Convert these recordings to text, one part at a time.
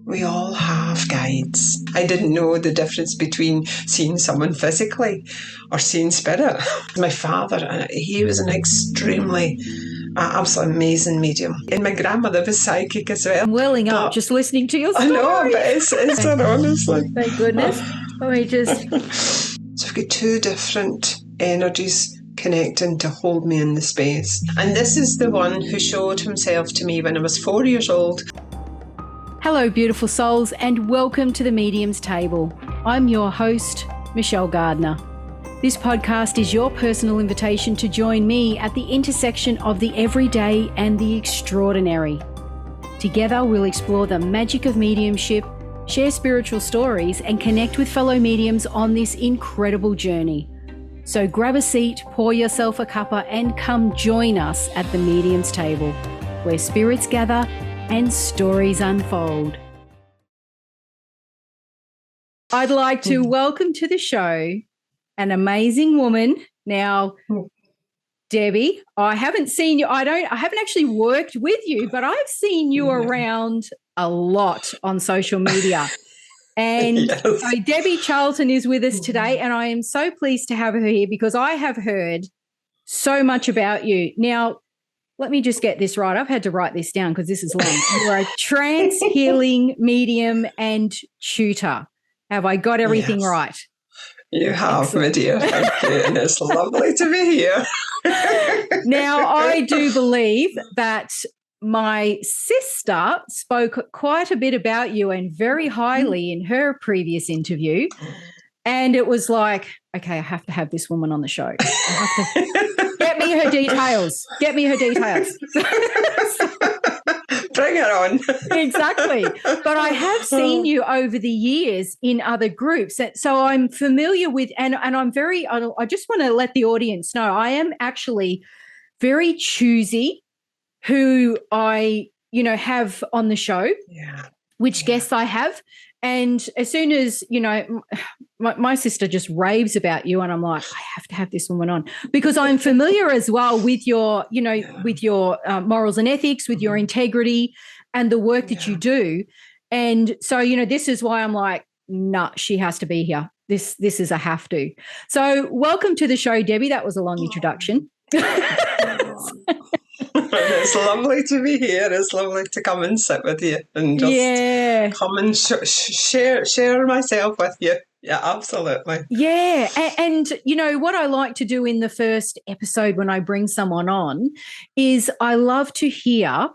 We all have guides. I didn't know the difference between seeing someone physically or seeing spirit. My father, he was an extremely, absolutely amazing medium. And my grandmother was psychic as well. I'm welling up just listening to your story. I know, but it's honestly. Thank goodness. So we've got two different energies connecting to hold me in the space. And this is the one who showed himself to me when I was 4 years old. Hello, beautiful souls, and welcome to the Medium's Table. I'm your host, Michelle Gardner. This podcast is your personal invitation to join me at the intersection of the everyday and the extraordinary. Together, we'll explore the magic of mediumship, share spiritual stories, and connect with fellow mediums on this incredible journey. So grab a seat, pour yourself a cuppa, and come join us at the Medium's Table, where spirits gather and stories unfold. I'd like to welcome to the show an amazing woman. Now, Debbie, I haven't seen you. I haven't actually worked with you, but I've seen you around a lot on social media. And so Debbie Charlton is with us today, and I am so pleased to have her here because I have heard so much about you. Now, let me just get this right. I've had to write this down because this is long. You are a trance healing medium and tutor. Have I got everything right? You have, my dear. Thank you. And it's lovely to be here. Now, I do believe that my sister spoke quite a bit about you and very highly in her previous interview. And it was like, okay, I have to have this woman on the show. Get me her details. Bring her on. Exactly. But I have seen you over the years in other groups. So I'm familiar with, and I'm very, I just want to let the audience know, I am actually very choosy who I, have on the show, which guests I have. And as soon as, my sister just raves about you, and I'm like, I have to have this woman on because I'm familiar as well with your, with your morals and ethics, with your integrity and the work that you do. And so, this is why I'm like, nah, she has to be here. This is a have to. So welcome to the show, Debbie. That was a long introduction. It's lovely to be here. It's lovely to come and sit with you and just come and share myself with you. Yeah, absolutely. Yeah. And, what I like to do in the first episode when I bring someone on is I love to hear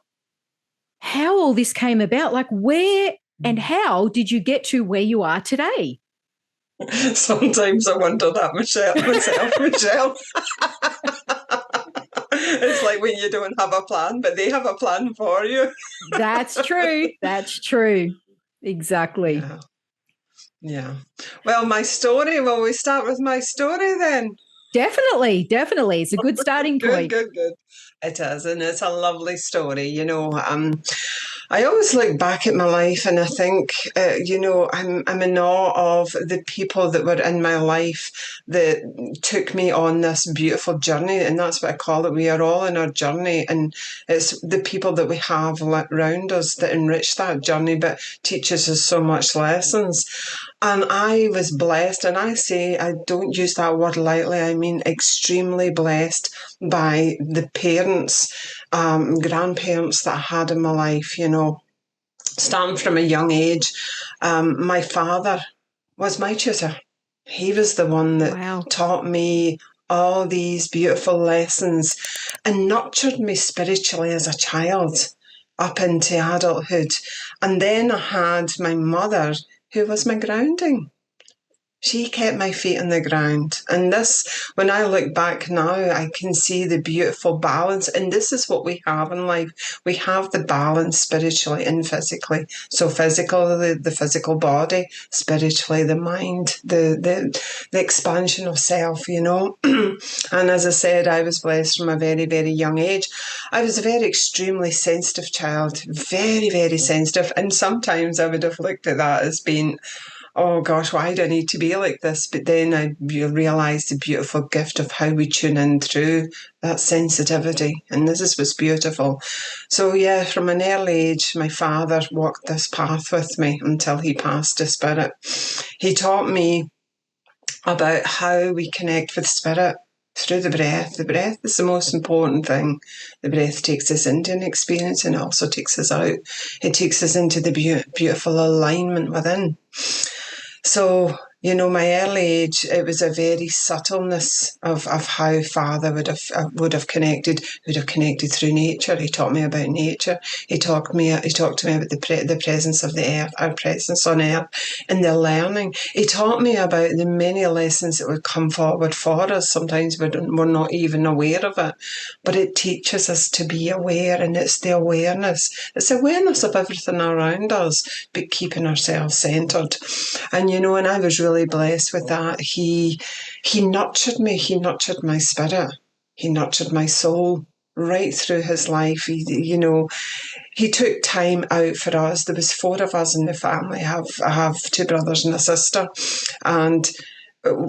how all this came about. Like where and how did you get to where you are today? Sometimes I wonder that myself, Michelle. It's like when you don't have a plan, but they have a plan for you. That's true. Exactly. Yeah. Well, my story, will we start with my story then? Definitely. It's a good starting point. Good. It is, and it's a lovely story. I always look back at my life and I think, I'm in awe of the people that were in my life that took me on this beautiful journey, and that's what I call it. We are all in our journey, and it's the people that we have around us that enrich that journey, but teaches us so much lessons. And I was blessed, and I don't use that word lightly, I mean extremely blessed by the parents, grandparents that I had in my life, starting from a young age. My father was my tutor. He was the one that taught me all these beautiful lessons and nurtured me spiritually as a child up into adulthood. And then I had my mother, who was my grounding. She kept my feet on the ground. And this, when I look back now, I can see the beautiful balance. And this is what we have in life. We have the balance spiritually and physically. So physically, the physical body, spiritually, the mind, the expansion of self, And as I said, I was blessed from a very, very young age. I was a very extremely sensitive child, very, very sensitive. And sometimes I would have looked at that as being, oh gosh, why do I need to be like this? But then I realised the beautiful gift of how we tune in through that sensitivity. And this is what's beautiful. So yeah, from an early age, my father walked this path with me until he passed to spirit. He taught me about how we connect with spirit through the breath. The breath is the most important thing. The breath takes us into an experience and also takes us out. It takes us into the beautiful alignment within. So, you know, my early age, it was a very subtleness of how father would have connected. Would have connected through nature. He taught me about nature. He talked to me about the presence of the earth, our presence on earth, and the learning. He taught me about the many lessons that would come forward for us. Sometimes we're not even aware of it, but it teaches us to be aware, and it's the awareness. It's awareness of everything around us, but keeping ourselves centered. And you know, and I was really blessed with that. He nurtured me. He nurtured my spirit. He nurtured my soul right through his life. He took time out for us. There was 4 of us in the family. I have 2 brothers and a sister, and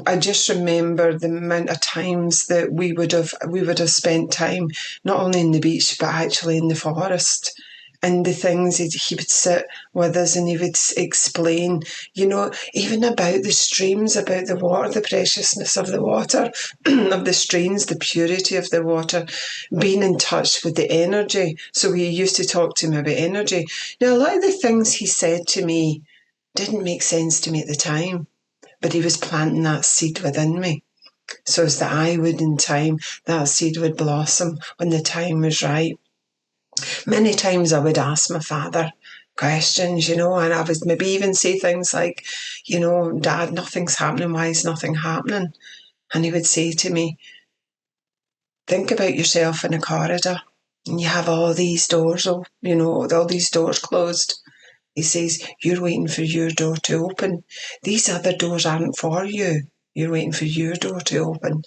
I just remember the amount of times that we would have spent time not only in the beach but actually in the forest. And the things he would sit with us and he would explain, even about the streams, about the water, the preciousness of the water, of the streams, the purity of the water, being in touch with the energy. So we used to talk to him about energy. Now, a lot of the things he said to me didn't make sense to me at the time, but he was planting that seed within me. So as that I would, in time, that seed would blossom when the time was right. Many times I would ask my father questions, and I would maybe even say things like, Dad, nothing's happening. Why is nothing happening? And he would say to me, think about yourself in a corridor and you have all these doors, all these doors closed. He says, you're waiting for your door to open. These other doors aren't for you. You're waiting for your door to open.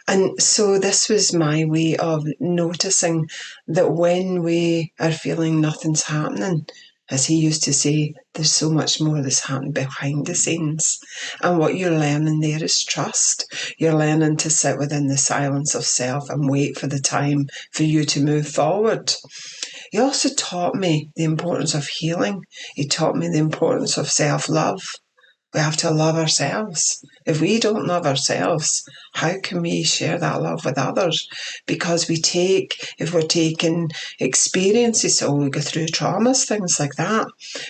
And so this was my way of noticing that when we are feeling nothing's happening, as he used to say, there's so much more that's happening behind the scenes. And what you're learning there is trust. You're learning to sit within the silence of self and wait for the time for you to move forward. He also taught me the importance of healing. He taught me the importance of self-love. We have to love ourselves. If we don't love ourselves, how can we share that love with others? Because if we're taking experiences, so we go through traumas, things like that,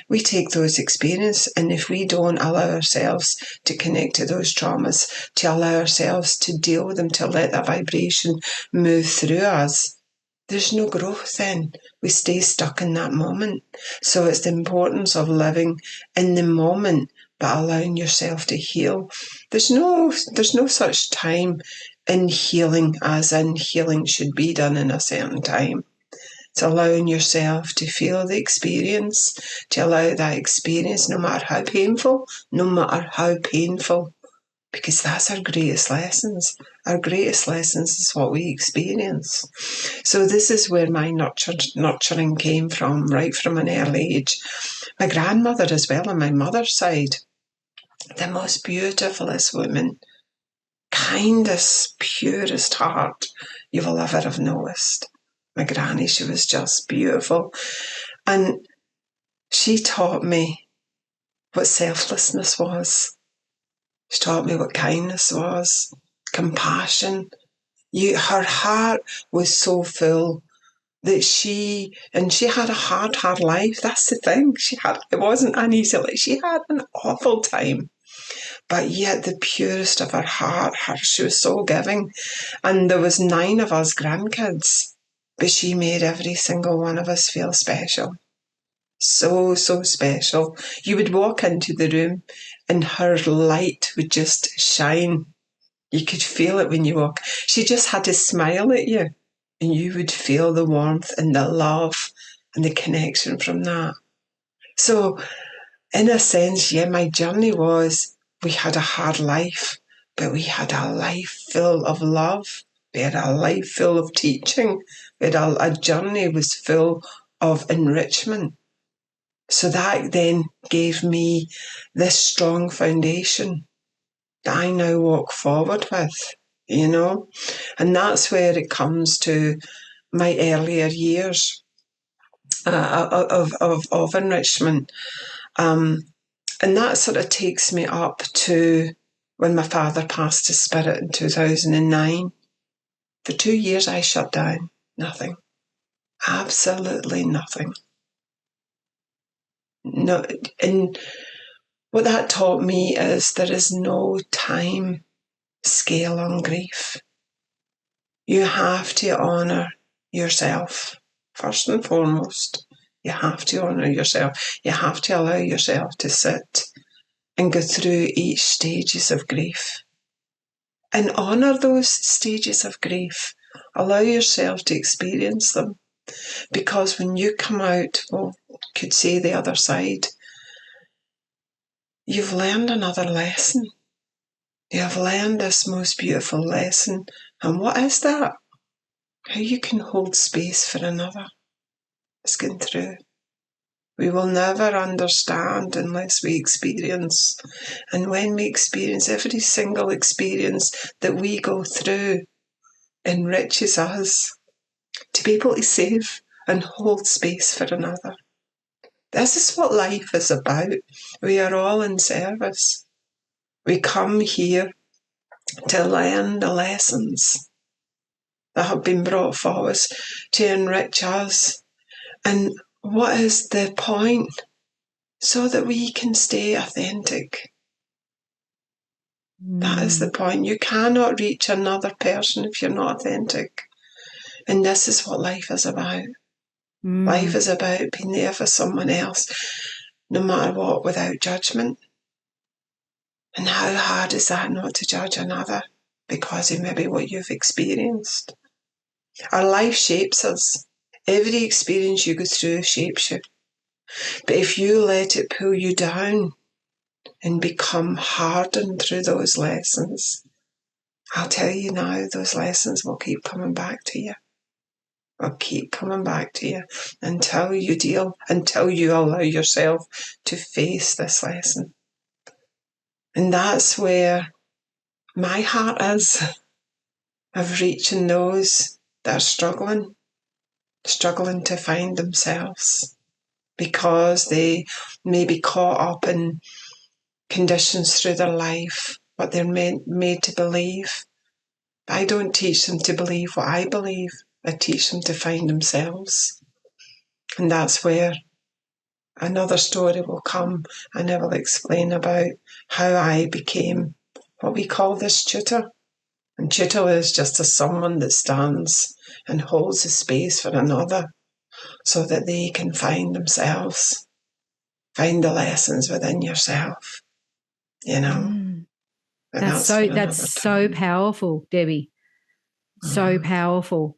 we take those experiences, and if we don't allow ourselves to connect to those traumas, to allow ourselves to deal with them, to let that vibration move through us, there's no growth then. We stay stuck in that moment. So it's the importance of living in the moment, but allowing yourself to heal. There's no such time in healing as in healing should be done in a certain time. It's allowing yourself to feel the experience, to allow that experience, no matter how painful, because that's our greatest lessons. Our greatest lessons is what we experience. So this is where my nurturing came from, right from an early age. My grandmother as well on my mother's side, the most beautifulest woman, kindest, purest heart you will ever have noticed. My granny, she was just beautiful. And she taught me what selflessness was. She taught me what kindness was, compassion. Her heart was so full that she had a hard life. That's the thing. It wasn't an easy life. She had an awful time. But yet the purest of her heart, she was so giving. And there was 9 of us grandkids, but she made every single one of us feel special. So, so special. You would walk into the room and her light would just shine. You could feel it when you walk. She just had to smile at you and you would feel the warmth and the love and the connection from that. So in a sense, yeah, my journey was, we had a hard life, but we had a life full of love. We had a life full of teaching. We had a journey was full of enrichment. So that then gave me this strong foundation that I now walk forward with, you know. And that's where it comes to my earlier years of enrichment. And that sort of takes me up to when my father passed his spirit in 2009. For 2 years, I shut down. Nothing. Absolutely nothing. No, and what that taught me is there is no time scale on grief. You have to honour yourself, first and foremost. You have to honour yourself. You have to allow yourself to sit and go through each stages of grief. And honour those stages of grief. Allow yourself to experience them. Because when you come out, well, could say the other side, you've learned another lesson. You have learned this most beautiful lesson. And what is that? How you can hold space for another. It's going through. We will never understand unless we experience. And when we experience, every single experience that we go through enriches us to be able to save and hold space for another. This is what life is about. We are all in service. We come here to learn the lessons that have been brought forward to enrich us. And what is the point? So that we can stay authentic. That is the point. You cannot reach another person if you're not authentic. And this is what life is about. Life is about being there for someone else, no matter what, without judgment. And how hard is that not to judge another because of maybe what you've experienced? Our life shapes us. Every experience you go through shapes you. But if you let it pull you down and become hardened through those lessons, I'll tell you now, those lessons will keep coming back to you. Will keep coming back to you until you allow yourself to face this lesson. And that's where my heart is, of reaching those that are struggling to find themselves because they may be caught up in conditions through their life, what they're made to believe. I don't teach them to believe what I believe. I teach them to find themselves. And that's where another story will come, and I will explain about how I became what we call this tutor. And tutor is just a someone that stands and holds a space for another so that they can find themselves, find the lessons within yourself, you know. That's so powerful, Debbie. So powerful.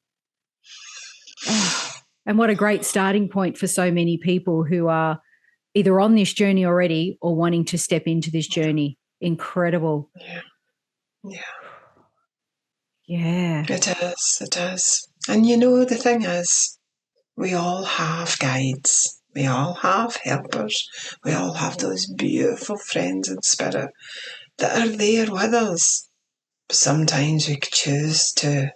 Oh, and what a great starting point for so many people who are either on this journey already or wanting to step into this journey. Incredible. Yeah. It is. And you know, the thing is, we all have guides. We all have helpers. We all have those beautiful friends in spirit that are there with us. But sometimes we choose to,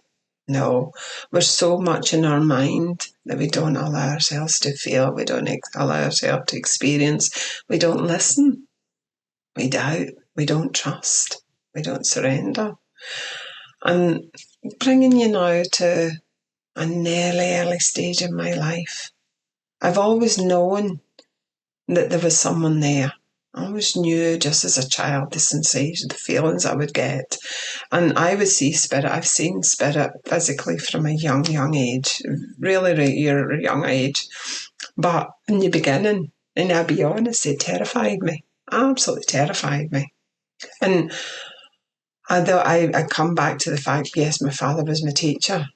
no, we're so much in our mind that we don't allow ourselves to feel. We don't allow ourselves to experience. We don't listen. We doubt. We don't trust. We don't surrender. And bringing you now to an early stage in my life, I've always known that there was someone there. I always knew just as a child the sensation, the feelings I would get. And I would see spirit. I've seen spirit physically from a young age, really young age. But in the beginning, and I'll be honest, it terrified me. Absolutely terrified me. And although I come back to the fact, yes, my father was my teacher.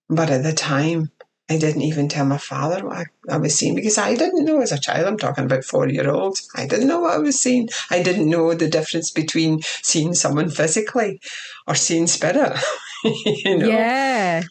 But at the time, I didn't even tell my father what I was seeing because I didn't know as a child. I'm talking about 4-year-olds. I didn't know what I was seeing. I didn't know the difference between seeing someone physically or seeing spirit. you know. Yeah.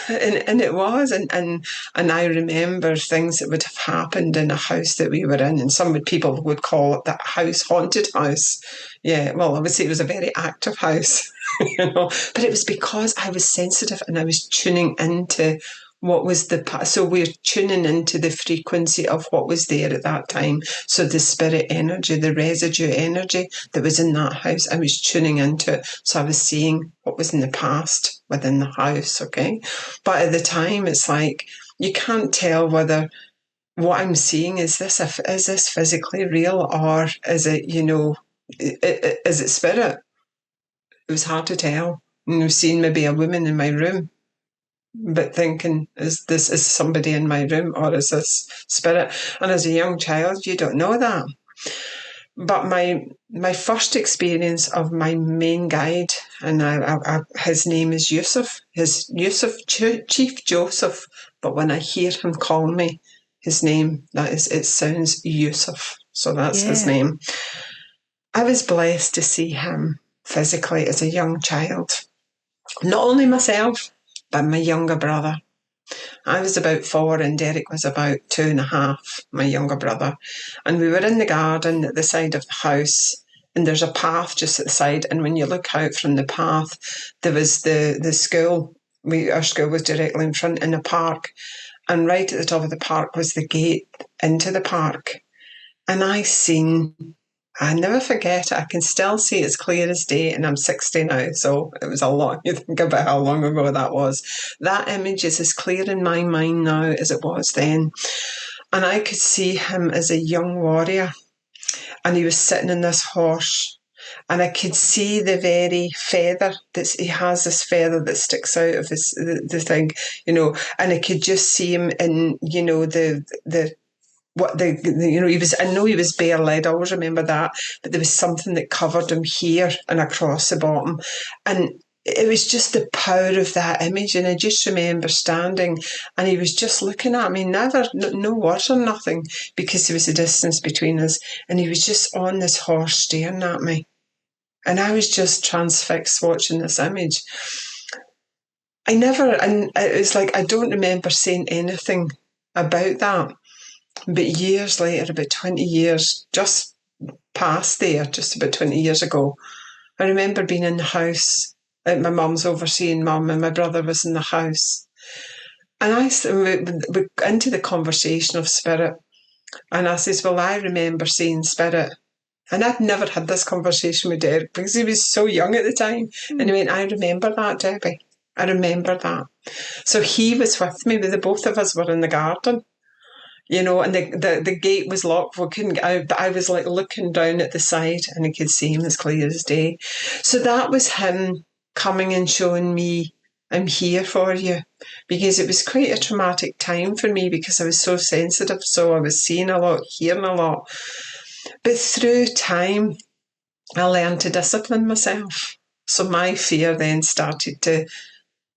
And it was, and I remember things that would have happened in a house that we were in, and people would call it that house haunted house. Yeah, well, I would say it was a very active house, but it was because I was sensitive and I was tuning into what was so we're tuning into the frequency of what was there at that time. So the spirit energy, the residue energy that was in that house, I was tuning into it. So I was seeing what was in the past within the house, okay? But at the time, it's like, you can't tell whether what I'm seeing, is this physically real, or is it, is it spirit? It was hard to tell. Seeing maybe a woman in my room, but thinking, is somebody in my room, or is this spirit? And as a young child, you don't know that. But my first experience of my main guide, and his name is Yusuf, Chief Joseph, but when I hear him call me his name, it sounds Yusuf, so that's his name. I was blessed to see him physically as a young child. Not only myself, but my younger brother. I was about 4 and Derek was about 2.5, my younger brother. And we were in the garden at the side of the house, and there's a path just at the side. And when you look out from the path, there was the school. Our school was directly in front in a park. And right at the top of the park was the gate into the park. And I never forget it. I can still see it as clear as day, and I'm 60 now, so it was a lot. You think about how long ago that was. That image is as clear in my mind now as it was then. And I could see him as a young warrior, and he was sitting on this horse, and I could see the very feather he has, this feather that sticks out of the thing, and I could just see him in, he was, I know he was bare legged, I always remember that, but there was something that covered him here and across the bottom, and it was just the power of that image. And I just remember standing, and he was just looking at me, no words or nothing, because there was a distance between us, and he was just on this horse staring at me, and I was just transfixed watching this image. And it was like, I don't remember saying anything about that. But years later, about 20 years, just past there, just about 20 years ago, I remember being in the house. My mum's overseeing mum, and my brother was in the house. And we into the conversation of spirit. And I says, well, I remember seeing spirit. And I'd never had this conversation with Derek because he was so young at the time. And he went, I remember that, Debbie. I remember that. So he was with me. The both of us were in the garden. And the gate was locked. We couldn't get out, but I was like looking down at the side, and I could see him as clear as day. So that was him coming and showing me, I'm here for you, because it was quite a traumatic time for me because I was so sensitive. So I was seeing a lot, hearing a lot. But through time, I learned to discipline myself. So my fear then started to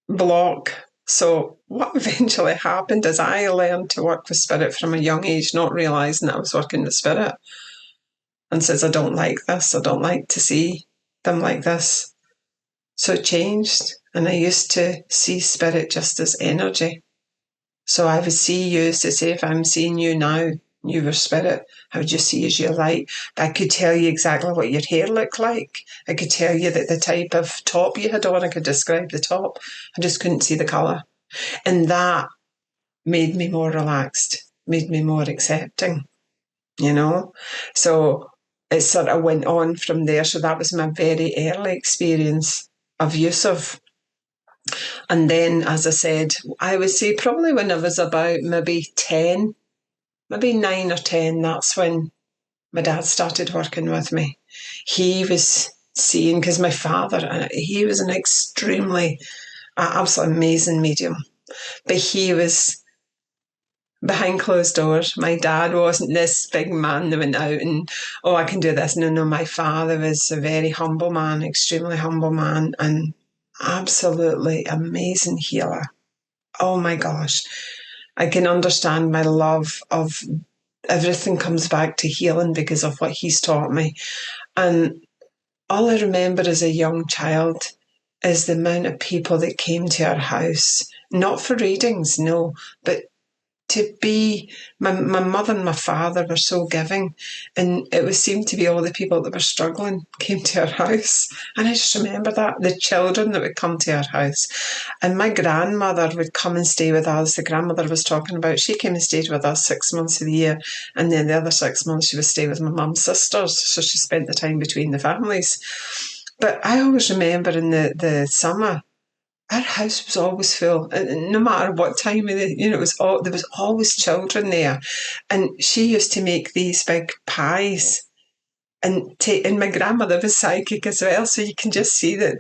block. So what eventually happened is I learned to work with spirit from a young age, not realising that I was working with spirit. And says, I don't like this. I don't like to see them like this. So it changed. And I used to see spirit just as energy. So I would see you, to say, if I'm seeing you now, you were spirit, I would just see as your light. But I could tell you exactly what your hair looked like. I could tell you that the type of top you had on. I could describe the top. I just couldn't see the colour. And that made me more relaxed, made me more accepting, So it sort of went on from there. So that was my very early experience of Yusuf. And then, as I said, I would say probably when I was about maybe 10, maybe 9 or 10, that's when my dad started working with me. He was seeing, because my father, he was an extremely, absolutely amazing medium. But he was behind closed doors. My dad wasn't this big man that went out and, I can do this. No, my father was a very humble man, extremely humble man, and absolutely amazing healer. Oh my gosh. I can understand my love of everything comes back to healing because of what he's taught me. And all I remember as a young child is the amount of people that came to our house, not for readings, no, but to be, my mother and my father were so giving, and it was seemed to be all the people that were struggling came to our house. And I just remember that, the children that would come to our house. And my grandmother would come and stay with us. The grandmother I was talking about, she came and stayed with us 6 months of the year, and then the other 6 months she would stay with my mum's sisters, so she spent the time between the families. But I always remember in the summer, our house was always full, and no matter what time of the, it was there was always children there, and she used to make these big pies, and my grandmother was psychic as well, so you can just see that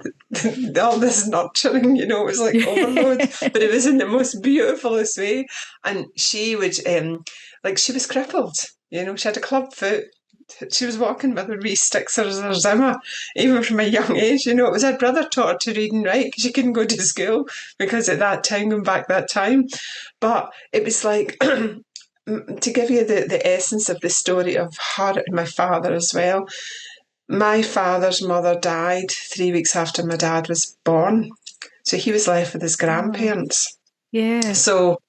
all this nurturing, it was like overload, but it was in the most beautifulest way. And she would, she was crippled, she had a club foot. She was walking with her wee sticks or her Zimmer, even from a young age. It was her brother taught her to read and write because she couldn't go to school because at that time, going back that time. But it was like, to give you the essence of the story of her and my father as well. My father's mother died 3 weeks after my dad was born. So he was left with his grandparents. Yeah. So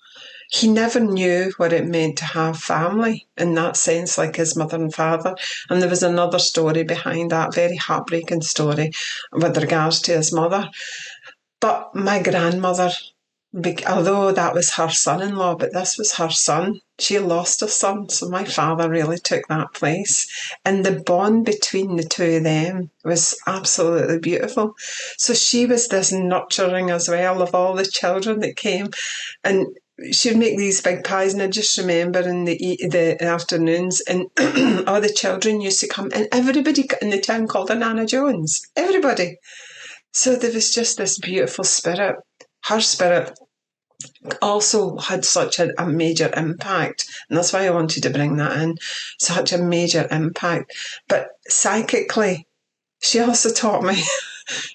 he never knew what it meant to have family in that sense, like his mother and father. And there was another story behind that, very heartbreaking story with regards to his mother. But my grandmother, although that was her son-in-law, but this was her son, she lost a son. So my father really took that place. And the bond between the two of them was absolutely beautiful. So she was this nurturing as well of all the children that came. And she would make these big pies, and I just remember in the afternoons, and all the children used to come, and everybody in the town called her Nana Jones. Everybody. So there was just this beautiful spirit. Her spirit also had such a major impact, and that's why I wanted to bring that in. Such a major impact. But psychically, she also taught me,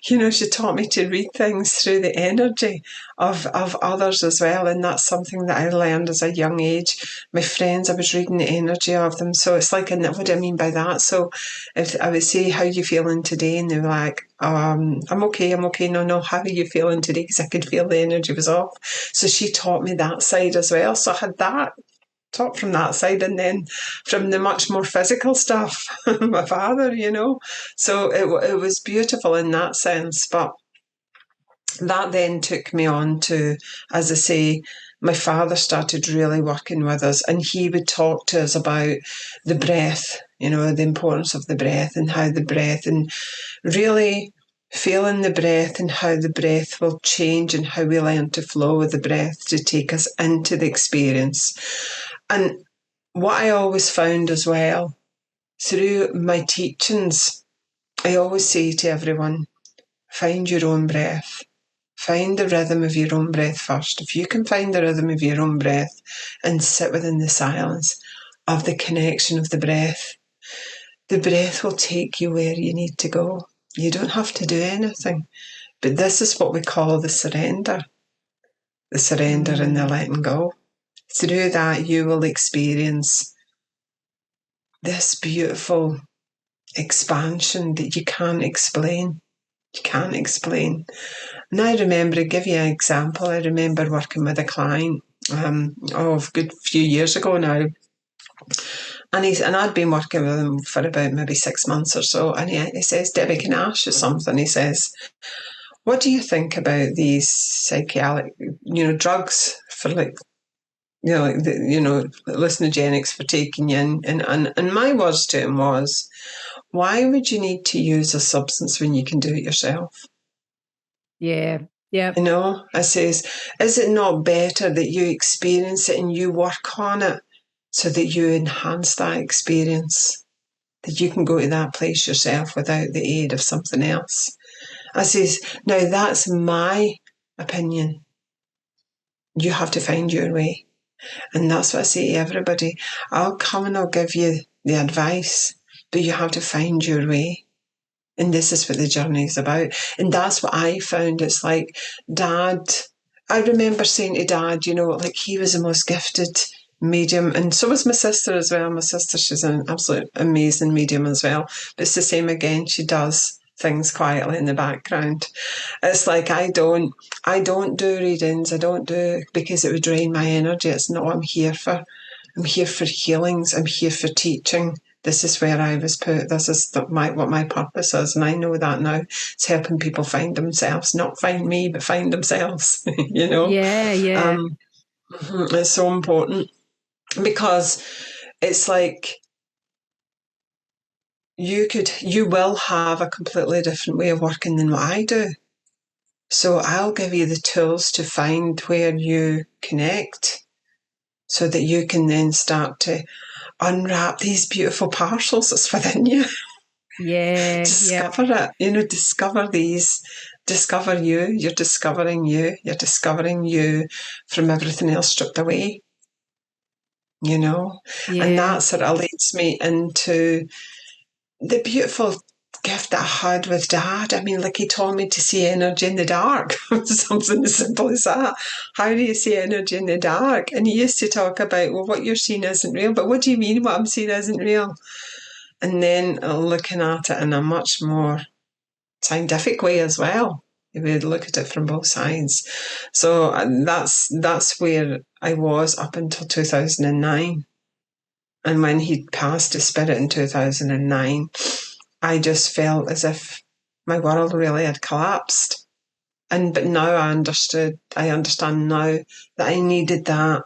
she taught me to read things through the energy of others as well. And that's something that I learned as a young age. My friends, I was reading the energy of them. So it's like, and what do I mean by that? So if I would say, how are you feeling today? And they were like, I'm okay. No, how are you feeling today? Because I could feel the energy was off. So she taught me that side as well. So I had that taught from that side, and then from the much more physical stuff, my father, So it was beautiful in that sense. But that then took me on to, as I say, my father started really working with us, and he would talk to us about the breath, the importance of the breath and how the breath, and really feeling the breath and how the breath will change and how we learn to flow with the breath to take us into the experience. And what I always found as well, through my teachings, I always say to everyone, find your own breath. Find the rhythm of your own breath first. If you can find the rhythm of your own breath and sit within the silence of the connection of the breath will take you where you need to go. You don't have to do anything. But this is what we call the surrender and the letting go. Through that, you will experience this beautiful expansion that you can't explain. You can't explain. And I remember, to give you an example, I remember working with a client a good few years ago now. And I'd been working with him for about maybe 6 months or so. And he says, Debbie, can I ask you something? He says, what do you think about these psychedelic, drugs for hallucinogenics for taking you in? And my words to him was, why would you need to use a substance when you can do it yourself? Yeah. Yeah. I says, is it not better that you experience it and you work on it so that you enhance that experience, that you can go to that place yourself without the aid of something else? I says, now that's my opinion. You have to find your way. And that's what I say to everybody. I'll come and I'll give you the advice, but you have to find your way. And this is what the journey is about. And that's what I found. It's like, Dad, I remember saying to Dad, he was the most gifted medium. And so was my sister as well. My sister, she's an absolute amazing medium as well. But it's the same again. She does things quietly in the background. It's like I don't do readings. I don't do, because it would drain my energy. It's not what I'm here for. I'm here for healings. I'm here for teaching. This is where I was put. This is what my purpose is, and I know that now. It's helping people find themselves, not find me, but find themselves. You know. Yeah. It's so important, because it's like you will have a completely different way of working than what I do. So I'll give you the tools to find where you connect, so that you can then start to unwrap these beautiful parcels that's within you. Yeah. Discover it, discover you. You're discovering you from everything else stripped away, Yeah. and that sort of leads me into the beautiful gift that I had with Dad. I mean, like, he taught me to see energy in the dark. Something as simple as that. How do you see energy in the dark? And he used to talk about, well, what you're seeing isn't real. But what do you mean what I'm seeing isn't real? And then looking at it in a much more scientific way as well. We would look at it from both sides. So that's where I was up until 2009. And when he passed his spirit in 2009, I just felt as if my world really had collapsed. But now I understand now that I needed that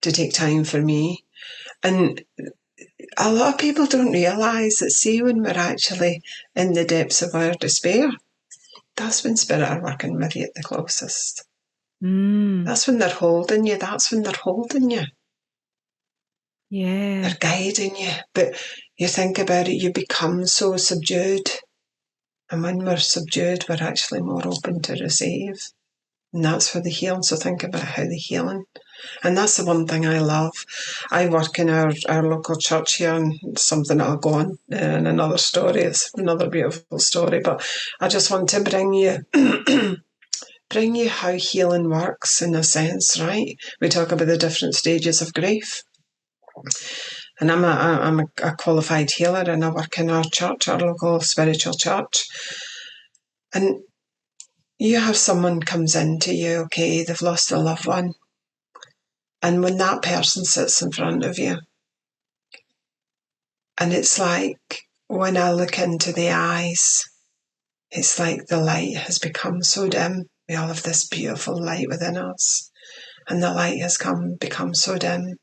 to take time for me. And a lot of people don't realise that, see, when we're actually in the depths of our despair, that's when spirit are working with you at the closest. That's when they're holding you. Yeah. They're guiding you. But you think about it, you become so subdued. And when we're subdued, we're actually more open to receive. And that's for the healing. So think about how the healing. And that's the one thing I love. I work in our local church here, and something I'll go on in another story. It's another beautiful story. But I just want to bring you how healing works, in a sense, right? We talk about the different stages of grief. And I'm a qualified healer, and I work in our church, our local spiritual church. And you have someone comes into you, okay, they've lost a loved one. And when that person sits in front of you, and it's like, when I look into the eyes, it's like the light has become so dim. We all have this beautiful light within us, and the light has become so dim.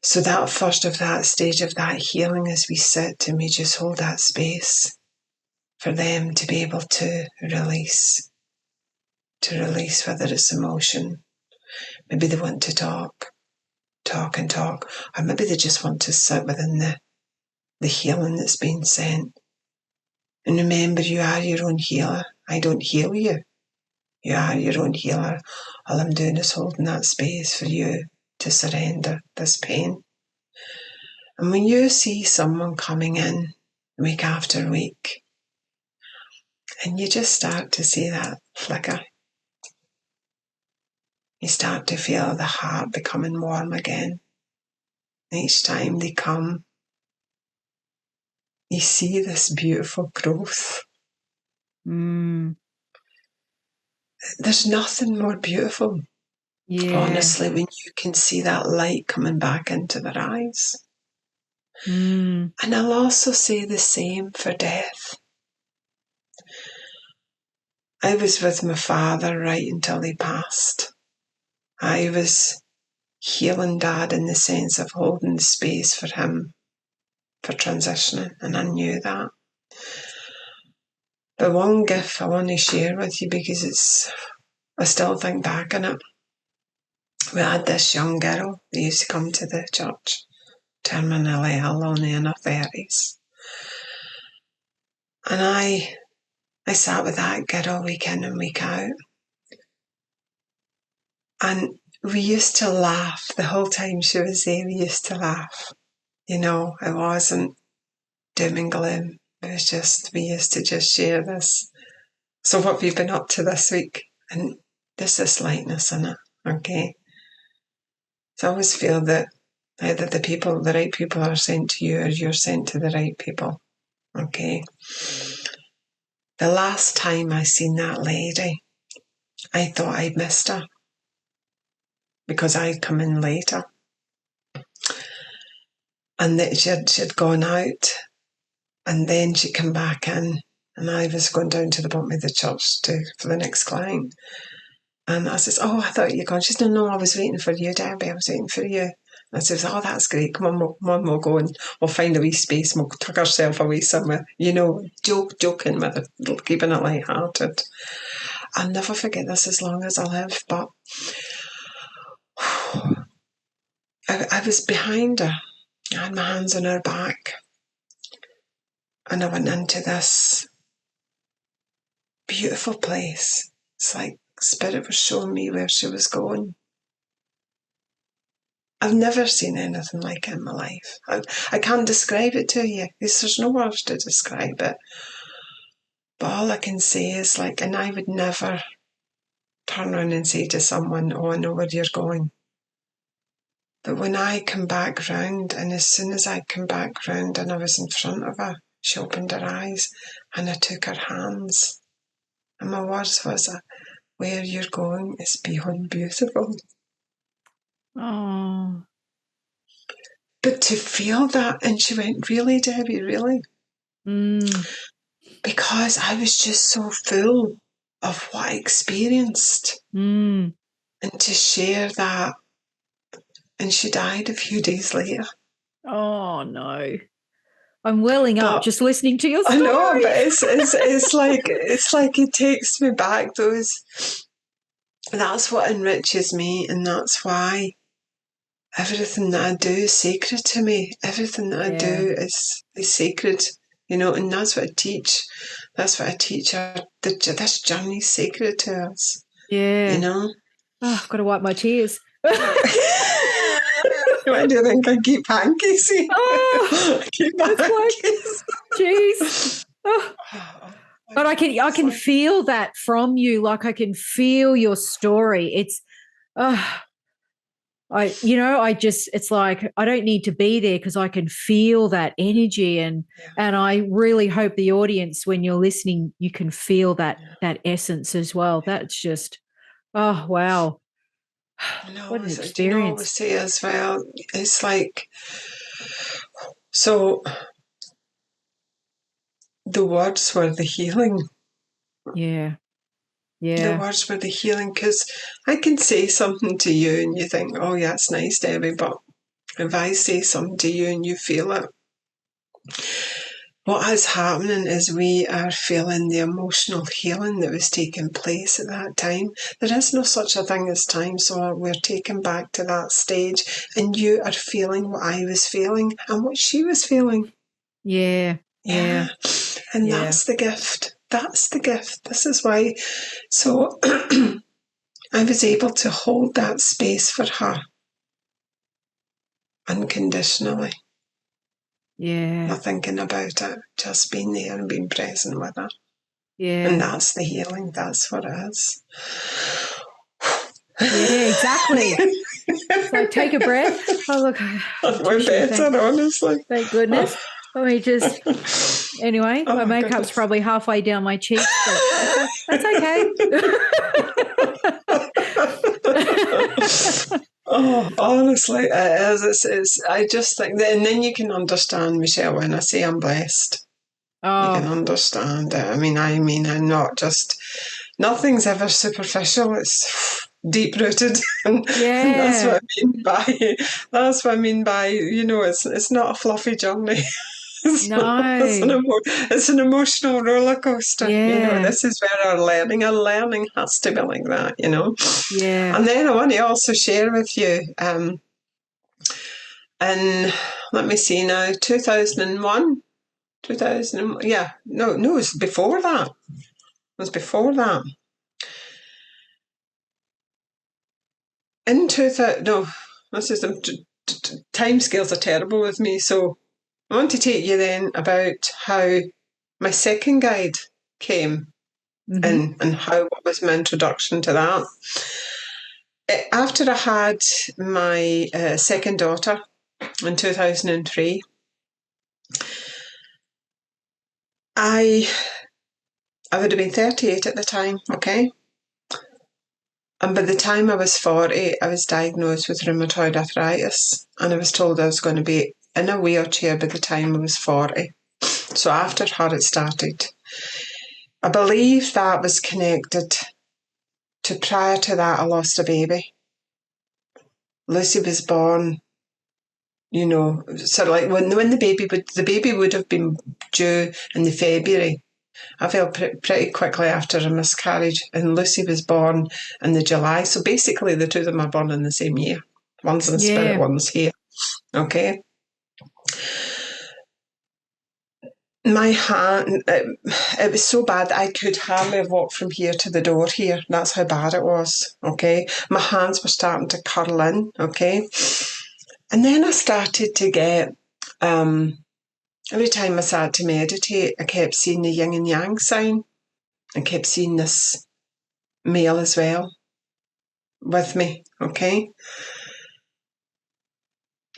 So that first of that stage of that healing, as we sit and we just hold that space for them to be able to release, whether it's emotion, maybe they want to talk, or maybe they just want to sit within the healing that's been sent. And remember, you are your own healer. I don't heal you. You are your own healer. All I'm doing is holding that space for you to surrender this pain. And when you see someone coming in week after week, and you just start to see that flicker, you start to feel the heart becoming warm again. Each time they come, you see this beautiful growth. There's nothing more beautiful, honestly, when you can see that light coming back into their eyes. And I'll also say the same for death. I was with my father right until he passed. I was healing Dad in the sense of holding the space for him for transitioning, and I knew that. But one gift I want to share with you, because I still think back on it. We had this young girl that used to come to the church, terminally ill, only in her 30s. And I sat with that girl week in and week out. And we used to laugh the whole time she was there. We used to laugh. It wasn't doom and gloom. It was just, we used to just share this. So what have you been up to this week? And there's this lightness in it, okay? So I always feel that either the right people are sent to you, or you're sent to the right people, okay? the last time I seen that lady, I thought I'd missed her because I'd come in later. And that she'd gone out, and then she'd come back in, and I was going down to the bottom of the church for the next client. And I says, "Oh, I thought you'd gone." She said, "No, I was waiting for you, Debbie. I was waiting for you." And I says, "Oh, that's great. Come on, we'll go and we'll find a wee space and we'll tuck ourselves away somewhere." Joking with it, keeping it light-hearted. I'll never forget this as long as I live, but I was behind her. I had my hands on her back, and I went into this beautiful place. It's like Spirit was showing me where she was going. I've never seen anything like it in my life. I can't describe it to you because there's no words to describe it. But all I can say is and I would never turn around and say to someone, "Oh, I know where you're going." But when I come back round, and as soon as I come back round and I was in front of her, she opened her eyes and I took her hands. And my words was, "Where you're going is beyond beautiful." Oh. But to feel that, and she went, "Really, Debbie, really?" Because I was just so full of what I experienced. And to share that. And she died a few days later. Oh, no. I'm welling up just listening to your story. I know, but it's like it takes me back. That's what enriches me, and that's why everything that I do is sacred to me. Everything that I do is sacred, and that's what I teach. That's what I teach her. This journey is sacred to us. Yeah. Oh, I've got to wipe my tears. Why do you think I keep hankies? Oh, keep hankies. Jeez. Oh. But I can feel that from you. Like I can feel your story. It's, it's like I don't need to be there because I can feel that energy, and I really hope the audience, when you're listening, you can feel that essence as well. That's just, oh wow. What an experience. Do you know what I say as well? It's like, so the words were the healing. Yeah. The words were the healing, because I can say something to you and you think, "Oh yeah, it's nice, Debbie," but if I say something to you and you feel it, what is happening is we are feeling the emotional healing that was taking place at that time. There is no such a thing as time, so we're taken back to that stage, and you are feeling what I was feeling and what she was feeling. Yeah. And that's the gift. That's the gift. This is why. So I was able to hold that space for her unconditionally. Yeah. Not thinking about it, just being there and being present with her. Yeah. And that's the healing. That's what it is. Yeah, exactly. So take a breath. Oh, look. We're better, honestly. Thank goodness. Let me just... Anyway, my makeup's probably halfway down my cheeks, but that's okay. Oh, honestly, it's I just think that, and then you can understand, Michelle, when I say I'm blessed. You can understand it. I mean, I'm not just, nothing's ever superficial. It's deep rooted. And that's what I mean by, it's not a fluffy journey. It's an emotional roller coaster. This is where our learning has to be like that, Yeah. And then I want to also share with you, and let me see now, 2001, it was before that. In 2000, no, this is time scales are terrible with me, so I want to take you then about how my second guide came, and what was my introduction to that. After I had my second daughter in 2003, I I would have been 38 at the time, okay? And by the time I was 40, I was diagnosed with rheumatoid arthritis, and I was told I was going to be in a wheelchair by the time I was 40. So after her, it started. I believe that was connected to, prior to that, I lost a baby. Lucy was born, you know, sort of like when the baby would have been due in the February. I fell pretty quickly after a miscarriage, and Lucy was born in the July. So basically, the two of them are born in the same year. One's in spirit, one's here. Okay. My hand, it was so bad I could hardly walk from here to the door here. That's how bad it was. Okay. My hands were starting to curl in. Okay. And then I started to get, every time I started to meditate, I kept seeing the yin and yang sign. I kept seeing this male as well with me, okay?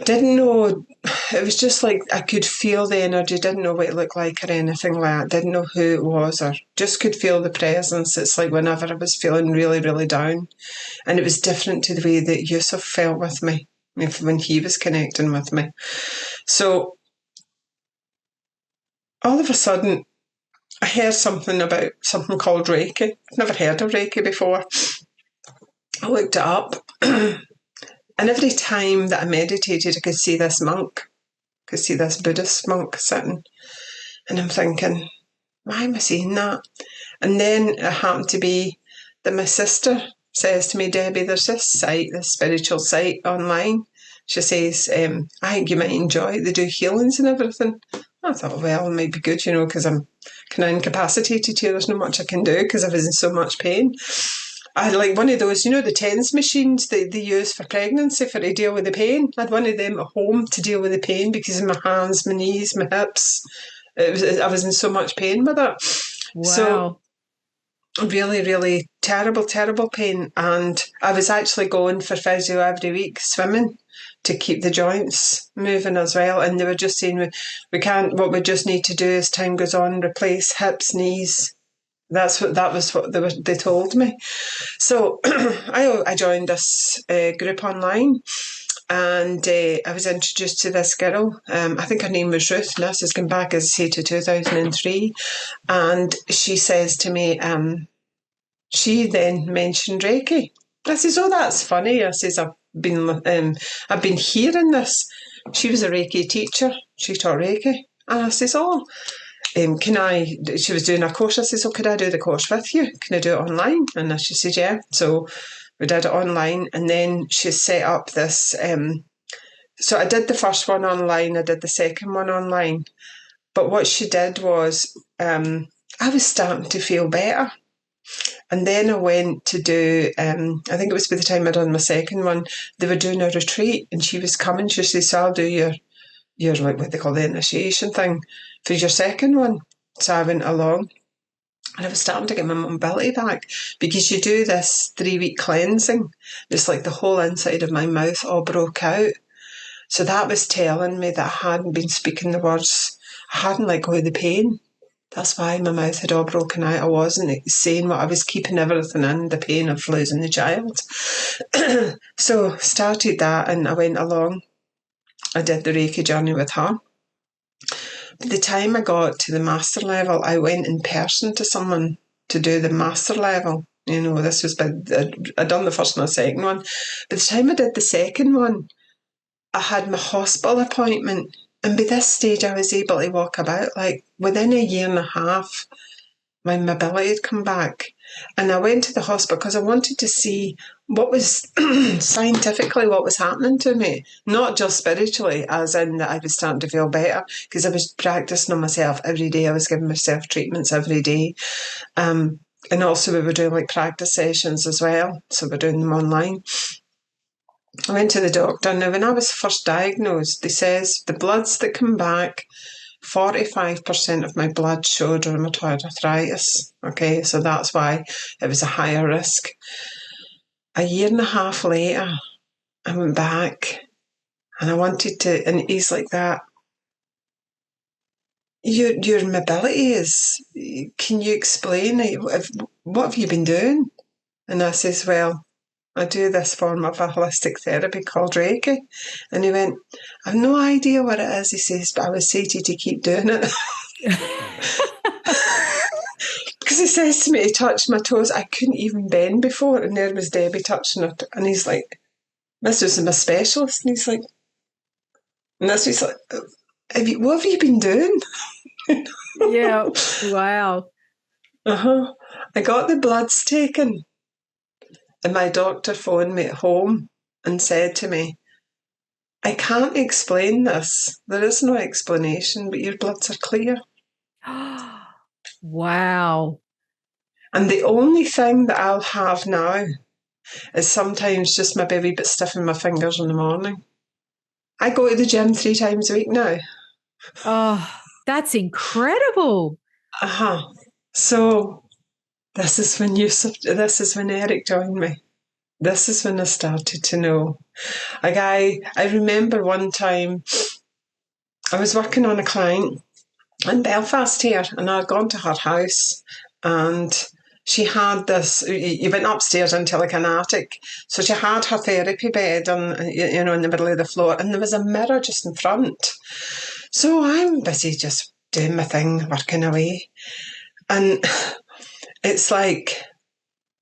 Didn't know, it was just like I could feel the energy, didn't know what it looked like or anything like that, didn't know who it was, or just could feel the presence. It's like whenever I was feeling really, really down. And it was different to the way that Yusuf felt with me when he was connecting with me. So all of a sudden, I heard something about something called Reiki. I've never heard of Reiki before. I looked it up. And every time that I meditated, I could see this monk, I could see this Buddhist monk sitting. And I'm thinking, why am I seeing that? And then it happened to be that my sister says to me, Debbie, there's this site, this spiritual site online. She says, I think you might enjoy it. They do healings and everything. I thought, well, it might be good, you know, because I'm kind of incapacitated here. There's not much I can do because I was in so much pain. I had like one of those, you know, the TENS machines that they use for pregnancy for to deal with the pain. I had one of them at home to deal with the pain because of my hands, my knees, my hips. I was in so much pain with it. Wow. So really, really terrible, terrible pain. And I was actually going for physio every week, swimming, to keep the joints moving as well. And they were just saying, we can't, what we just need to do as time goes on, replace hips, knees. That was what they told me. So I joined this group online, and I was introduced to this girl. I think her name was Ruth. This has come back, as I say, to 2003. And she says to me, she then mentioned Reiki. I says, oh, that's funny. I says, I've been hearing this. She was a Reiki teacher. She taught Reiki. And I says, oh, she was doing a course. I said, so could I do the course with you? Can I do it online? And she said, yeah. So we did it online. And then she set up this. So I did the first one online. I did the second one online. But what she did was, I was starting to feel better. And then I went to do, I think it was by the time I'd done my second one, they were doing a retreat and she was coming. She said, so I'll do your like what they call the initiation thing for your second one. So I went along and I was starting to get my mobility back because you do this 3-week cleansing. It's like the whole inside of my mouth all broke out. So that was telling me that I hadn't been speaking the words. I hadn't let go of the pain. That's why my mouth had all broken out. I wasn't saying what I was, keeping everything in, the pain of losing the child. So started that and I went along. I did the Reiki journey with her. By the time I got to the master level, I went in person to someone to do the master level. You know, this was I'd done the first and the second one. By the time I did the second one, I had my hospital appointment. And by this stage, I was able to walk about. Like within a year and a half, my mobility had come back. And I went to the hospital because I wanted to see what was scientifically what was happening to me, not just spiritually, as in that I was starting to feel better, because I was practicing on myself every day. I was giving myself treatments every day. And also we were doing like practice sessions as well. So we're doing them online. I went to the doctor. Now, when I was first diagnosed, they says the bloods that come back, 45% of my blood showed rheumatoid arthritis. Okay, so that's why it was a higher risk. A year and a half later, I went back and I wanted to, and he's like that. your mobility is, can you explain it? What have you been doing? And I says, well, I do this form of a holistic therapy called Reiki. And he went, I've no idea what it is, he says, but I would say to you to keep doing it. Because he says to me, he touched my toes. I couldn't even bend before. And there was Debbie touching her. And he's like, this was my specialist. And he's like, and this was like, what have you been doing? Yeah. Wow. I got the bloods taken. And my doctor phoned me at home and said to me, I can't explain this. There is no explanation, but your bloods are clear. Wow. And the only thing that I'll have now is sometimes just maybe a wee bit stiff in my fingers in the morning. I go to the gym 3 times a week now. Oh, that's incredible. So this is when Eric joined me. This is when I started to know. I remember one time I was working on a client in Belfast here, and I'd gone to her house, and she had this, you went upstairs into like an attic, so she had her therapy bed on, in the middle of the floor, and there was a mirror just in front. So I'm busy just doing my thing, working away, and it's like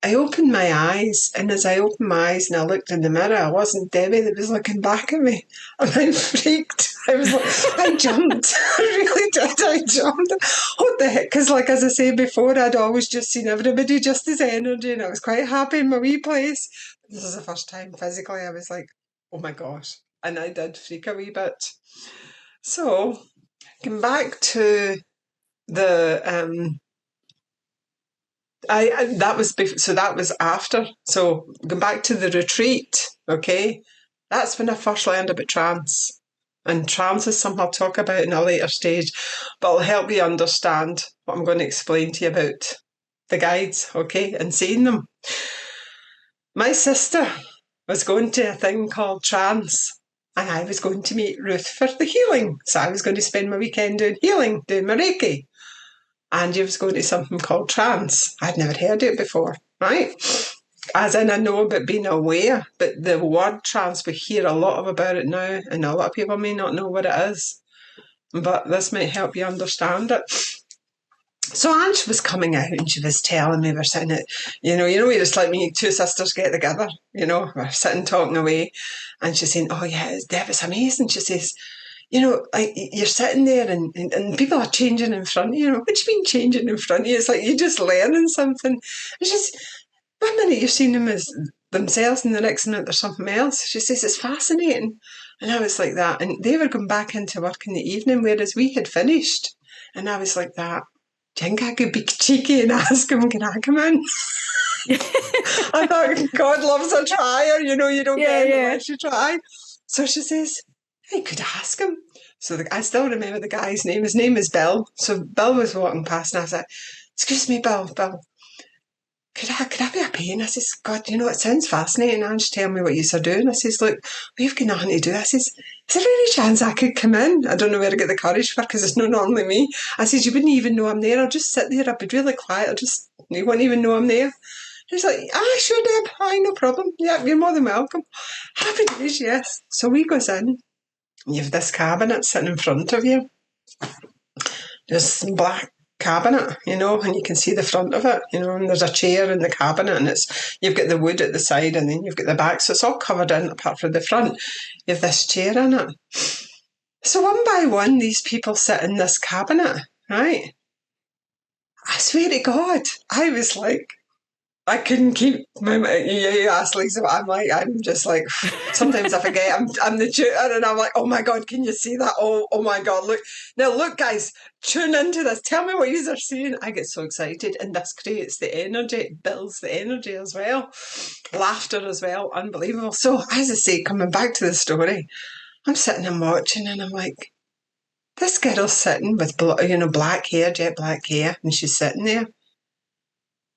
I opened my eyes, and as I opened my eyes and I looked in the mirror, it wasn't Debbie that was looking back at me. And I freaked. I was like, I jumped. I really did. I jumped. What the heck? Because, like, as I said before, I'd always just seen everybody just as energy, and I was quite happy in my wee place. This is the first time physically I was like, oh my gosh. And I did freak a wee bit. So, come back to the that was after. So going back to the retreat, okay, that's when I first learned about trance. And trance is something I'll talk about in a later stage, but I'll help you understand what I'm going to explain to you about the guides, okay, and seeing them. My sister was going to a thing called Trance, and I was going to meet Ruth for the healing. So I was going to spend my weekend doing healing, doing my Reiki. And you was going to something called Trance. I'd never heard it before, right? As in, I know about being aware, but the word trance, we hear a lot about it now, and a lot of people may not know what it is. But this might help you understand it. So Ange was coming out and she was telling me, we're sitting at, we're just like when 2 sisters get together, we're sitting talking away. And she's saying, oh yeah, Deb, it's amazing. She says, like you're sitting there and people are changing in front of you. What do you mean changing in front of you? It's like you're just learning something. It's just, one minute you're seeing them as themselves and the next minute there's something else. She says, it's fascinating. And I was like that. And they were going back into work in the evening, whereas we had finished. And I was like that. Do you think I could be cheeky and ask him, can I come in? I thought, God loves a trier. You don't get it unless you try. So she says, I could ask him. So I still remember the guy's name. His name is Bill. So Bill was walking past and I was like, excuse me, Bill, could I be a pain? I says, God, it sounds fascinating. Ange, tell me what you're doing. I says, look, we've got nothing to do. I says, is there any chance I could come in? I don't know where to get the courage for because it's not normally me. I says, you wouldn't even know I'm there. I'll just sit there. I'll be really quiet. You wouldn't even know I'm there. He's like, sure, Deb. Aye, no problem. Yeah, you're more than welcome. Happy days, yes. So we goes in. You have this cabinet sitting in front of you. This black cabinet, and you can see the front of it, and there's a chair in the cabinet, and you've got the wood at the side, and then you've got the back, so it's all covered in apart from the front. You have this chair in it. So one by one, these people sit in this cabinet, right? I swear to God, I was like, I couldn't keep my mind. You asked Lisa, I'm just like, sometimes I forget I'm the tutor and I'm like, oh my God, can you see that? Oh my God, look. Now look, guys, tune into this. Tell me what you are seeing. I get so excited and this creates the energy. It builds the energy as well. Laughter as well. Unbelievable. So as I say, coming back to the story, I'm sitting and watching and I'm like, this girl's sitting with, black hair, jet black hair, and she's sitting there.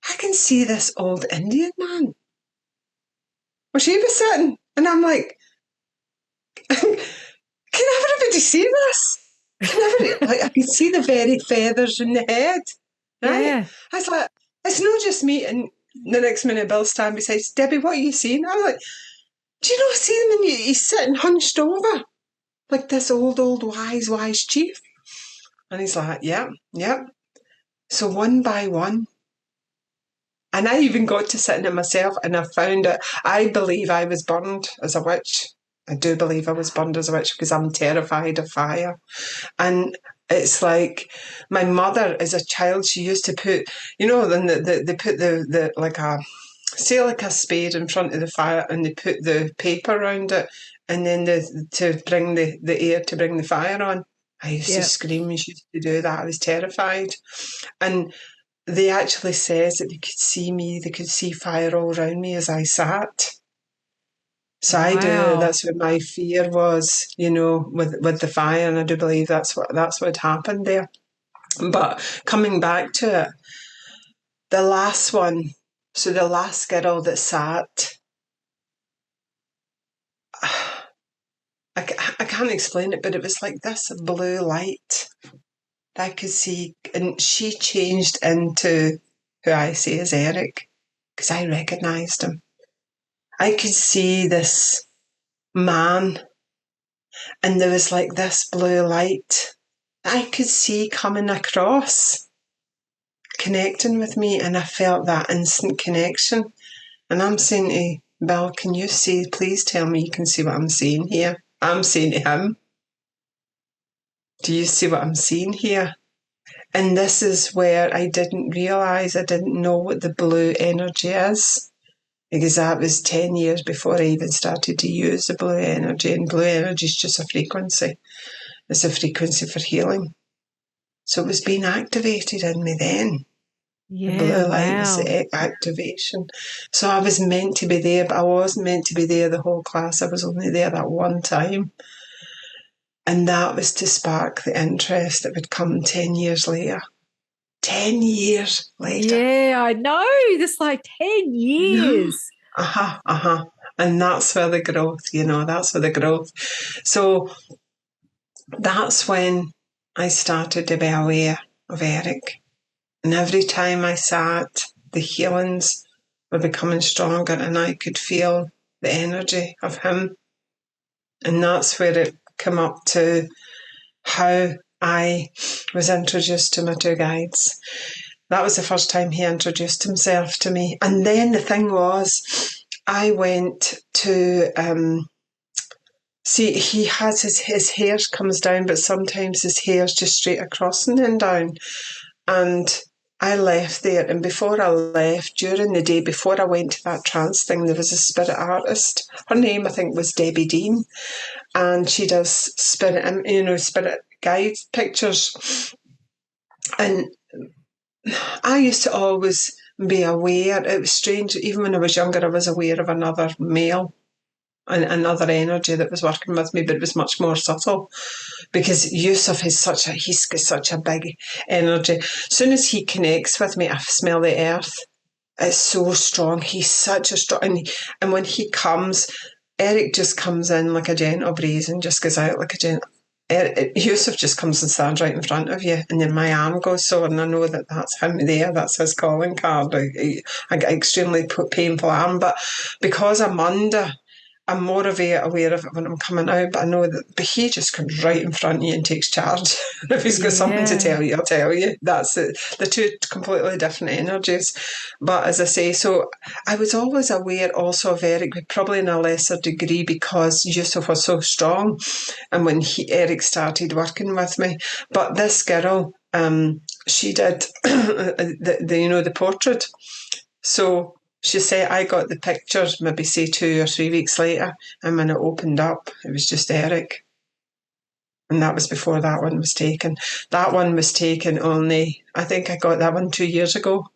I can see this old Indian man. Well, she was sitting, and I'm like, can everybody see this? I could see the very feathers in the head, right? Yeah. I was like, it's not just me. And the next minute, Bill standing beside, Debbie, what are you seeing? I was like, do you not see him? And he's sitting hunched over like this old, wise chief. And he's like, yep, yep. So one by one, and I even got to sit in it myself, and I found it. I believe I was burned as a witch. I do believe I was burned as a witch because I'm terrified of fire. And it's like my mother, as a child, she used to put, then they put the like a, say like a spade in front of the fire, and they put the paper around it, and then to bring the air to bring the fire on. I used to scream when she used to do that. I was terrified. And they actually says that they could see me, they could see fire all around me as I sat. So I do. That's what my fear was, with the fire, and I do believe that's what happened there. But coming back to it, the last one, so the last girl that sat, I can't explain it, but it was like this blue light I could see, and she changed into who I see as Eric, because I recognised him. I could see this man, and there was like this blue light I could see coming across, connecting with me, and I felt that instant connection. And I'm saying to Bill, can you see, please tell me you can see what I'm seeing here? I'm saying to him, do you see what I'm seeing here? And this is where I didn't realise, I didn't know what the blue energy is, because that was 10 years before I even started to use the blue energy. And blue energy is just a frequency. It's a frequency for healing. So it was being activated in me then. The blue light was the activation. So I was meant to be there, but I wasn't meant to be there the whole class. I was only there that one time. And that was to spark the interest that would come 10 years later. 10 years later. Yeah, I know. That's like 10 years. And that's where the growth, that's where the growth. So that's when I started to be aware of Eric. And every time I sat, the healings were becoming stronger, and I could feel the energy of him. And that's where it came up to how I was introduced to my two guides. That was the first time he introduced himself to me. And then the thing was, I went to see, he has his hair comes down, but sometimes his hair's just straight across and then down. And I left there, and before I left, during the day, before I went to that trance thing, there was a spirit artist. Her name, I think, was Debbie Dean, and she does spirit guide pictures. And I used to always be aware. It was strange, even when I was younger, I was aware of another male and another energy that was working with me, but it was much more subtle, because Yusuf is he's got such a big energy. As soon as he connects with me, I smell the earth. It's so strong. He's such a strong, and when he comes, Eric just comes in like a gentle breeze and just goes out like a gentle. Yusuf just comes and stands right in front of you, and then my arm goes sore, and I know that that's him there. That's his calling card. I get extremely painful arm, but because I'm more aware of it when I'm coming out, but I know that. But he just comes right in front of you and takes charge. If he's got something to tell you, I'll tell you. That's it. The two completely different energies. But as I say, so I was always aware also of Eric, but probably in a lesser degree because Yusuf was so strong, and when Eric started working with me. But this girl, she did the portrait. So she said I got the pictures maybe say 2 or 3 weeks later, and when it opened up, it was just Eric. And that was before that one was taken. That one was taken only, I think I got that one 2 years ago.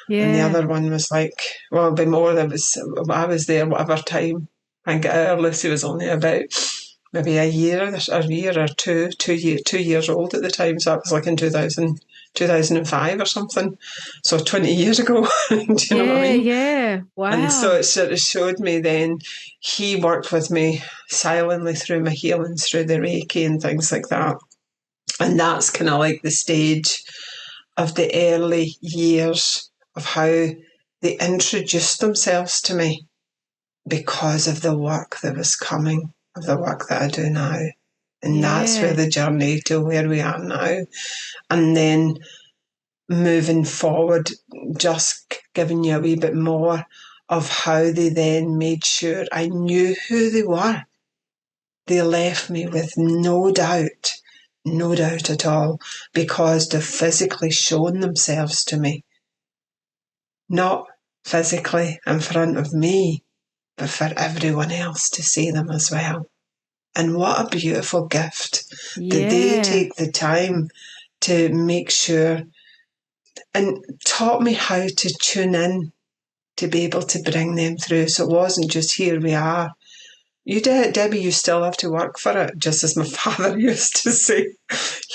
Yeah. And the other one was like, well, it'd be more. I was there whatever time. I think Lucy was only about maybe a year or two, 2 years old at the time. So that was like in 2005 or something. So 20 years ago. Do you know what I mean? Yeah. Wow. And so it sort of showed me then he worked with me silently through my healings, through the Reiki and things like that. And that's kind of like the stage of the early years of how they introduced themselves to me because of the work that was coming, of the work that I do now. And that's where the journey to where we are now. And then moving forward, just giving you a wee bit more of how they then made sure I knew who they were. They left me with no doubt at all, because they've physically shown themselves to me. Not physically in front of me, but for everyone else to see them as well. And what a beautiful gift that they take the time to make sure and taught me how to tune in to be able to bring them through. So it wasn't just here we are. You, Debbie, you still have to work for it, just as my father used to say.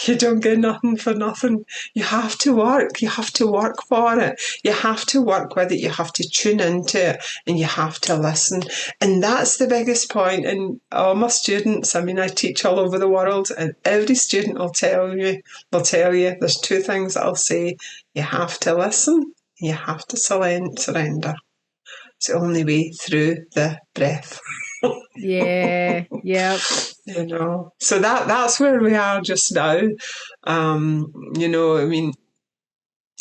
You don't get nothing for nothing. You have to work. You have to work for it. You have to work with it. You have to tune into it, and you have to listen. And that's the biggest point. And all my students, I mean, I teach all over the world, and every student will tell you, there's two things that I'll say. You have to listen. You have to surrender. It's the only way through the breath. Yeah. You know, so that's where we are just now. You know, I mean,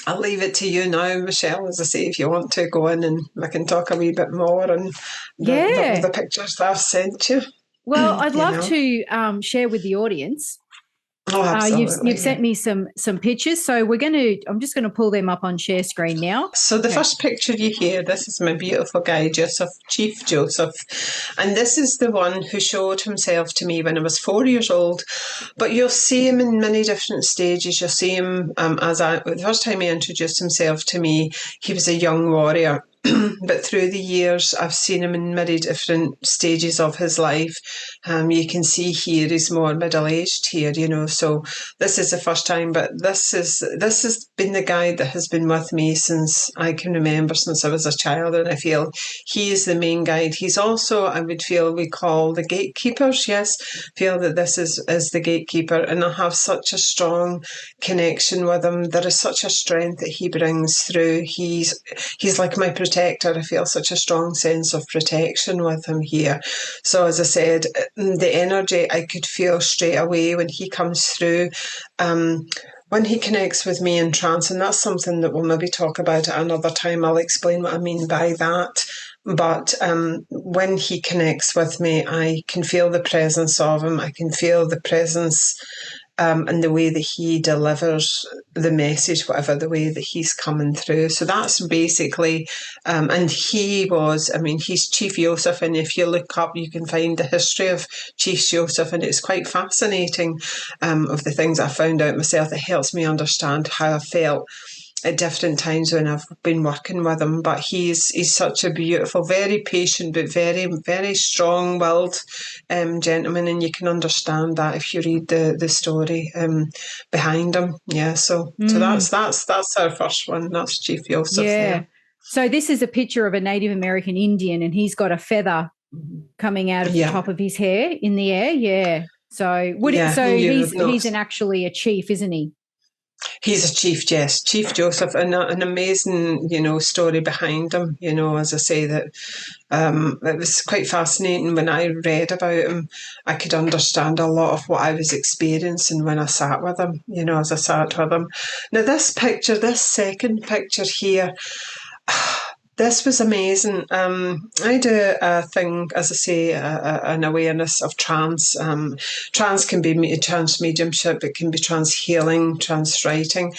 I'll leave it to you now, Michelle, as I say, if you want to go in and I can talk a wee bit more on the pictures that I've sent you. Well, I'd love to share with the audience. Oh, absolutely. You've sent me some pictures, so I'm just going to pull them up on share screen now. So the first picture you hear, this is my beautiful guy, Chief Joseph, and this is the one who showed himself to me when I was 4 years old. But you'll see him in many different stages. You'll see him the first time he introduced himself to me, he was a young warrior. But through the years, I've seen him in many different stages of his life. You can see here he's more middle-aged here, you know. So this is the first time, but this has been the guide that has been with me since I can remember, since I was a child, and I feel he is the main guide. He's also, I would feel, we call the gatekeepers. Yes, feel that this is the gatekeeper, and I have such a strong connection with him. There is such a strength that he brings through. He's like my protector. I feel such a strong sense of protection with him here. So as I said, the energy I could feel straight away when he comes through. When he connects with me in trance, and that's something that we'll maybe talk about at another time. I'll explain what I mean by that. But when he connects with me, I can feel the presence of him. I can feel the presence and the way that he delivers the message, whatever the way that he's coming through. So that's basically, and he's Chief Joseph, and if you look up, you can find the history of Chief Joseph, and it's quite fascinating of the things I found out myself. It helps me understand how I felt at different times when I've been working with him. But he's such a beautiful, very patient, but very, very strong-willed gentleman, and you can understand that if you read the story behind him. Yeah, so that's our first one. That's Chief Joseph. Yeah. So this is a picture of a Native American Indian, and he's got a feather coming out of the top of his hair in the air. Yeah. So he's actually a chief, isn't he? He's a chief, yes, Chief Joseph, and an amazing, story behind him. As I say, that it was quite fascinating when I read about him. I could understand a lot of what I was experiencing when I sat with him. As I sat with him. Now, this second picture here. This was amazing. I do a thing, as I say, an awareness of trance. Trance can be trance mediumship, it can be trance healing, trance writing.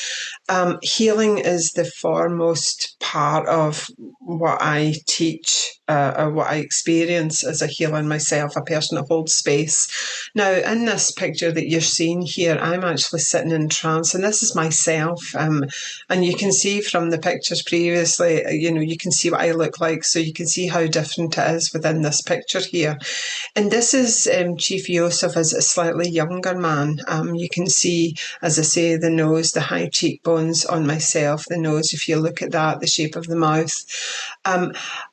Healing is the foremost part of what I teach, or what I experience as a healer myself, a person that holds space. Now, in this picture that you're seeing here, I'm actually sitting in trance, and this is myself. And you can see from the pictures previously, you can see what I look like, so you can see how different it is within this picture here. And this is Chief Joseph as a slightly younger man. You can see, as I say, the nose, the high cheekbones on myself, the nose, if you look at that, the shape of the mouth.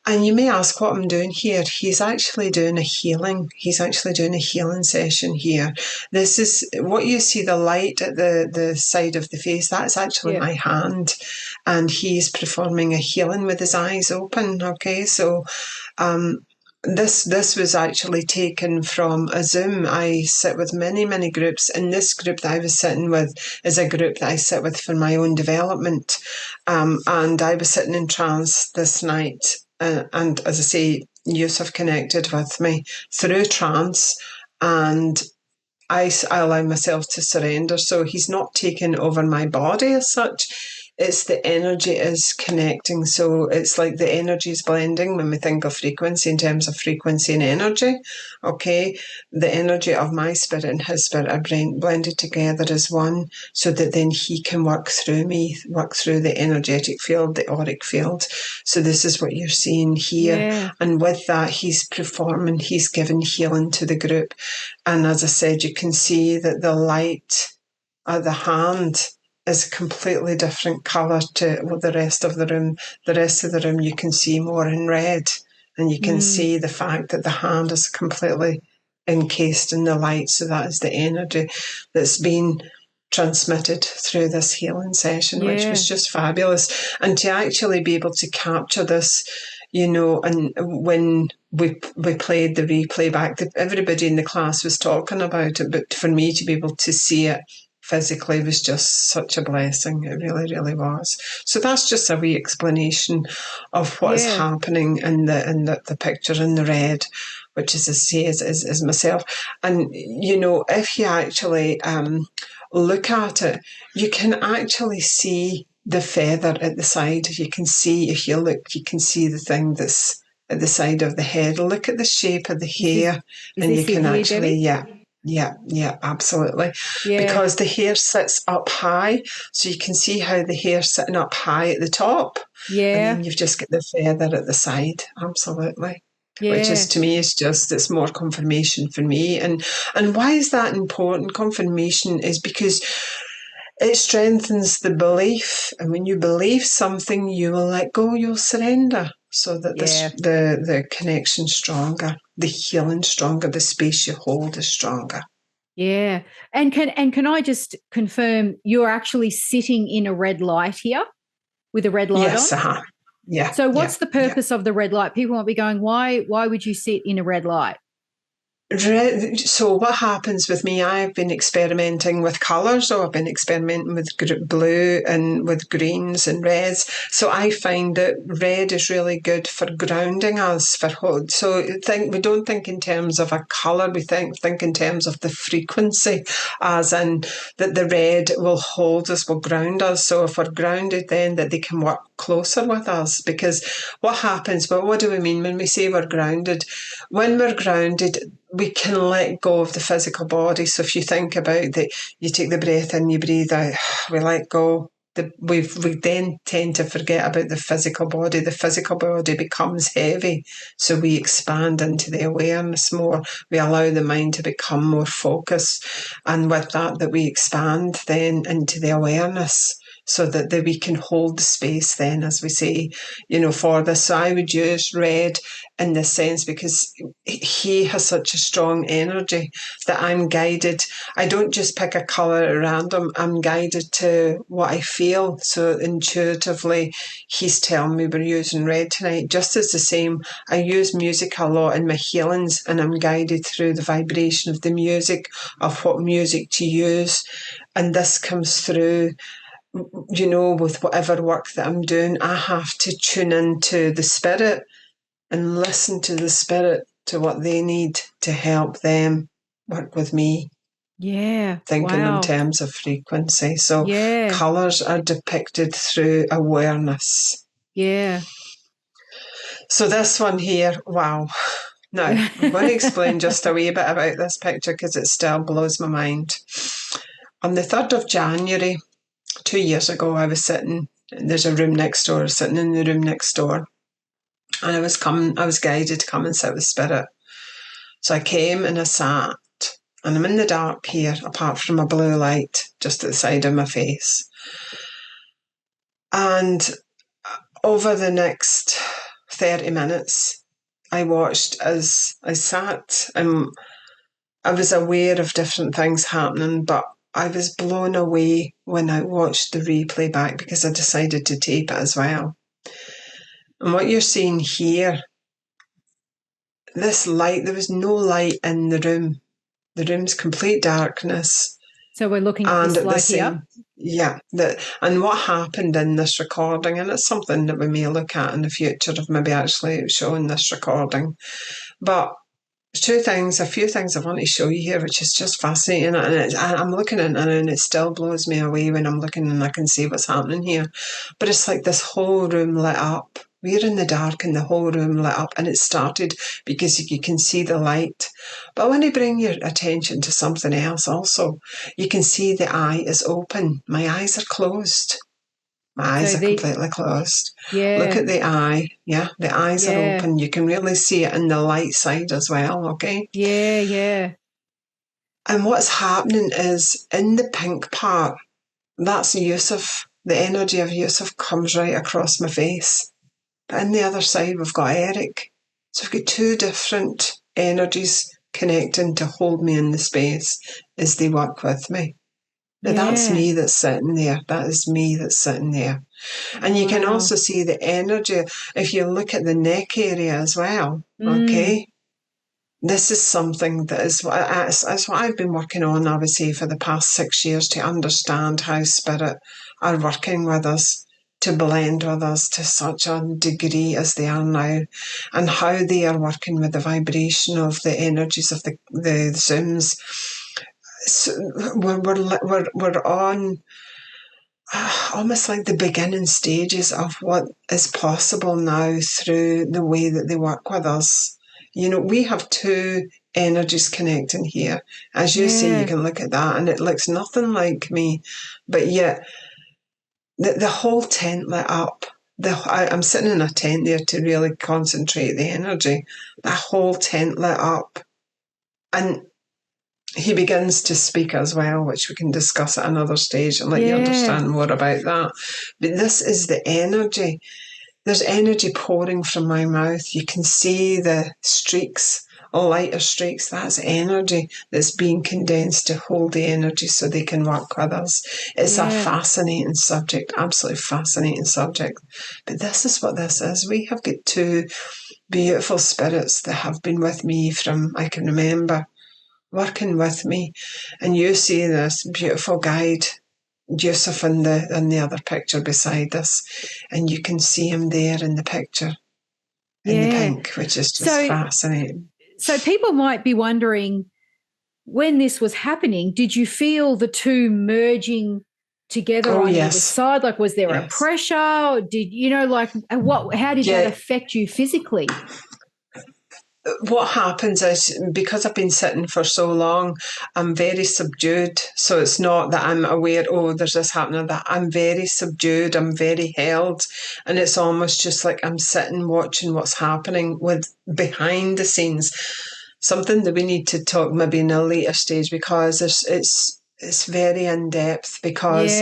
And you may ask what I'm doing here. He's actually doing a healing. He's actually doing a healing session here. This is what you see, the light at the side of the face. That's actually my hand. And he's performing a healing with his eyes open. Okay, so this was actually taken from a Zoom. I sit with many groups, and this group that I was sitting with is a group that I sit with for my own development. And I was sitting in trance this night, and as I say, Yusuf connected with me through trance, and I allow myself to surrender. So he's not taken over my body as such. It's the energy is connecting. So it's like the energy is blending when we think of frequency in terms of frequency and energy. Okay. The energy of my spirit and his spirit are blended together as one, so that then he can work through me, work through the energetic field, the auric field. So this is what you're seeing here. Yeah. And with that, he's performing, he's giving healing to the group. And as I said, you can see that the light at the hand is a completely different colour to the rest of the room. The rest of the room you can see more in red, and you can see the fact that the hand is completely encased in the light. So that is the energy that's been transmitted through this healing session, which was just fabulous. And to actually be able to capture this, you know, and when we played the replay back, everybody in the class was talking about it, but for me to be able to see it physically was just such a blessing. It really was. So that's just a wee explanation of what is happening in the picture in the red, which is, as I say, is myself. And you know, if you actually look at it, you can actually see the feather at the side. You can see, if you look, you can see the thing that's at the side of the head. Look at the shape of the hair, and you can actually, yeah, absolutely. Yeah. Because the hair sits up high, so you can see how the hair's sitting up high at the top. Yeah. And then you've just got the feather at the side. Absolutely. Yeah. Which is, to me, it's more confirmation for me. And why is that important? Confirmation is because it strengthens the belief. And when you believe something, you will let go, you'll surrender. So that the connection's stronger, the healing's stronger, the space you hold is stronger. Yeah. And can I just confirm you're actually sitting in a red light here with a red light on? Yes, yeah. So what's the purpose of the red light? People might be going, why would you sit in a red light? So what happens with me, I've been experimenting with colours, so I've been experimenting with blue and with greens and reds. So I find that red is really good for grounding us. So we don't think in terms of a colour, we think in terms of the frequency, as in that the red will hold us, will ground us. So if we're grounded, then that they can work closer with us. Because what happens, but what do we mean when we say we're grounded? When we're grounded, we can let go of the physical body. So if you think about that, you take the breath in, you breathe out, we let go. We then tend to forget about the physical body. The physical body becomes heavy. So we expand into the awareness more. We allow the mind to become more focused. And with that we expand then into the awareness, so that we can hold the space then, as we say, you know, for this. So I would use red in this sense because he has such a strong energy that I'm guided. I don't just pick a colour at random. I'm guided to what I feel. So intuitively, he's telling me we're using red tonight. Just as the same, I use music a lot in my healings, and I'm guided through the vibration of the music, of what music to use. And this comes through, you know, with whatever work that I'm doing. I have to tune into the spirit and listen to the spirit, to what they need to help them work with me. Yeah. Thinking in terms of frequency. So colours are depicted through awareness. Yeah. So this one here, wow. Now, I'm going to explain just a wee bit about this picture because it still blows my mind. On the 3rd of January, 2 years ago, I was sitting, there's a room next door, sitting in the room next door. And I was guided to come and sit with spirit. So I came and I sat, and I'm in the dark here, apart from a blue light just at the side of my face. And over the next 30 minutes. I watched as I sat, and I was aware of different things happening, but I was blown away when I watched the replay back because I decided to tape it as well. And what you're seeing here, this light, there was no light in the room. The room's complete darkness. So we're looking at this light here. Yeah. And what happened in this recording, and it's something that we may look at in the future of maybe actually showing this recording. But a few things I want to show you here, which is just fascinating. And I'm looking at it and it still blows me away when I'm looking and I can see what's happening here. But it's like this whole room lit up. We're in the dark and the whole room lit up, and it started because you can see the light. But I want to bring your attention to something else also. You can see the eye is open. My eyes are closed. My eyes are completely closed. Yeah. Look at the eye. Yeah, the eyes are open. You can really see it in the light side as well, okay? Yeah, yeah. And what's happening is in the pink part, that's Yusuf. The energy of Yusuf comes right across my face. But in the other side, we've got Eric. So we've got two different energies connecting to hold me in the space as they work with me. Now, that's me that's sitting there. That is me that's sitting there. And you can also see the energy if you look at the neck area as well, okay? This is something that is what I've been working on, I would say, for the past 6 years, to understand how spirit are working with us, to blend with us to such a degree as they are now, and how they are working with the vibration of the energies of the Zooms. So we're on almost like the beginning stages of what is possible now through the way that they work with us. You know, we have two energies connecting here. As you see, you can look at that and it looks nothing like me, but yet the whole tent lit up. I'm sitting in a tent there to really concentrate the energy. The whole tent lit up. And he begins to speak as well, which we can discuss at another stage and let you understand more about that. But this is the energy. There's energy pouring from my mouth. You can see the streaks, lighter streaks. That's energy that's being condensed to hold the energy so they can work with us. It's a fascinating subject, absolutely fascinating subject. But this is what this is. We have got two beautiful spirits that have been with me from I can remember, working with me. And you see this beautiful guide, Yusuf, in the other picture beside us, and you can see him there in the picture in the pink, which is just fascinating. So people might be wondering, when this was happening, did you feel the two merging together on either side? Like, was there a pressure? Did you know, like, how did that affect you physically? What happens is, because I've been sitting for so long, I'm very subdued. So it's not that I'm aware, there's this happening, that I'm very subdued, I'm very held. And it's almost just like I'm sitting watching what's happening with behind the scenes. Something that we need to talk maybe in a later stage, because it's very in depth, because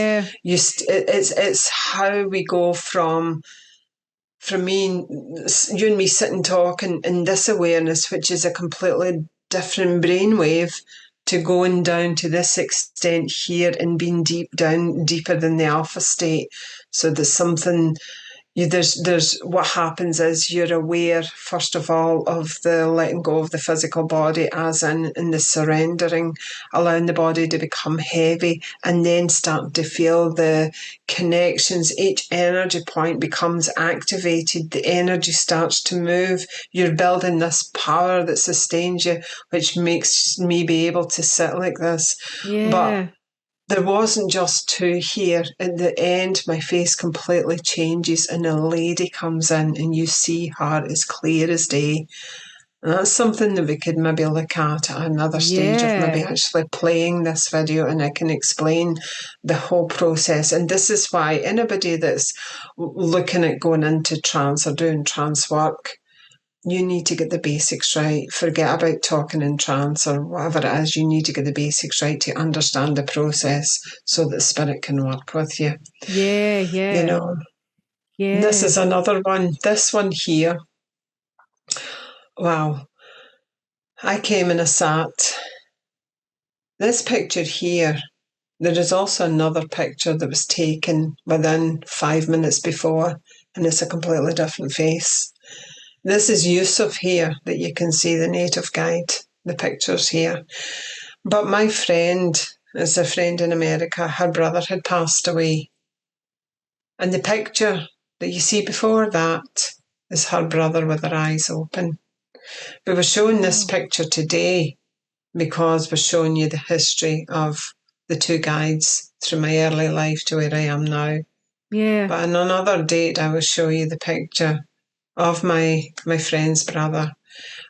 it's how we go from me, you and me sitting talking in this awareness, which is a completely different brainwave, to going down to this extent here and being deeper than the alpha state. So there's something. There's what happens is you're aware, first of all, of the letting go of the physical body, as in the surrendering, allowing the body to become heavy, and then starting to feel the connections. Each energy point becomes activated. The energy starts to move. You're building this power that sustains you, which makes me be able to sit like this. But there wasn't just two here. At the end, my face completely changes and a lady comes in and you see her as clear as day. And that's something that we could maybe look at another stage of maybe actually playing this video, and I can explain the whole process. And this is why anybody that's looking at going into trance or doing trance work, you need to get the basics right. Forget about talking in trance or whatever it is. You need to get the basics right to understand the process so that spirit can work with you. Yeah. You know. And this Yeah. is another one. This one here. Wow. I came and I sat. This picture here, there is also another picture that was taken within 5 minutes before, and it's a completely different face. This is Yusuf here, that you can see the native guide, the pictures here. But my friend is a friend in America. Her brother had passed away. And the picture that you see before that is her brother with her eyes open. We were showing this picture today because we're showing you the history of the two guides through my early life to where I am now. Yeah. But on another date, I will show you the picture of my friend's brother.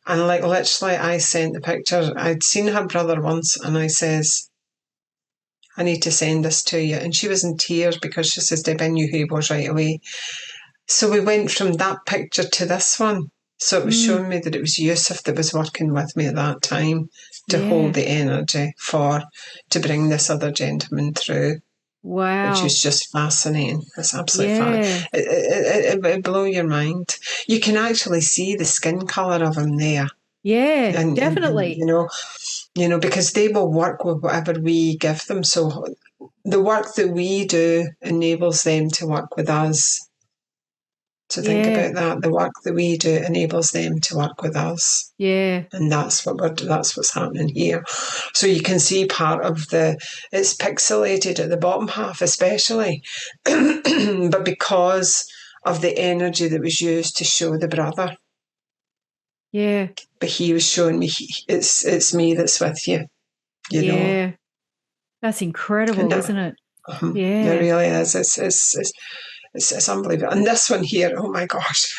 And like literally, I sent the picture. I'd seen her brother once, and I says, I need to send this to you. And she was in tears because she says, Deb, I knew who he was right away. So we went from that picture to this one. So it was showing me that it was Yusuf that was working with me at that time to hold the energy to bring this other gentleman through. Wow. Which was just fascinating. It's absolutely fascinating. It blew your mind. You can actually see the skin colour of him there. Yeah, And, definitely. You know, because they will work with whatever we give them. So the work that we do enables them to work with us. So think about that. The work that we do enables them to work with us. Yeah. And that's what's happening here. So you can see part of it's pixelated at the bottom half especially, but because of the energy that was used to show the brother. Yeah. But he was showing me, it's me that's with you, you know. That's incredible, isn't it? Yeah. It really is. It's unbelievable. And this one here, oh my gosh.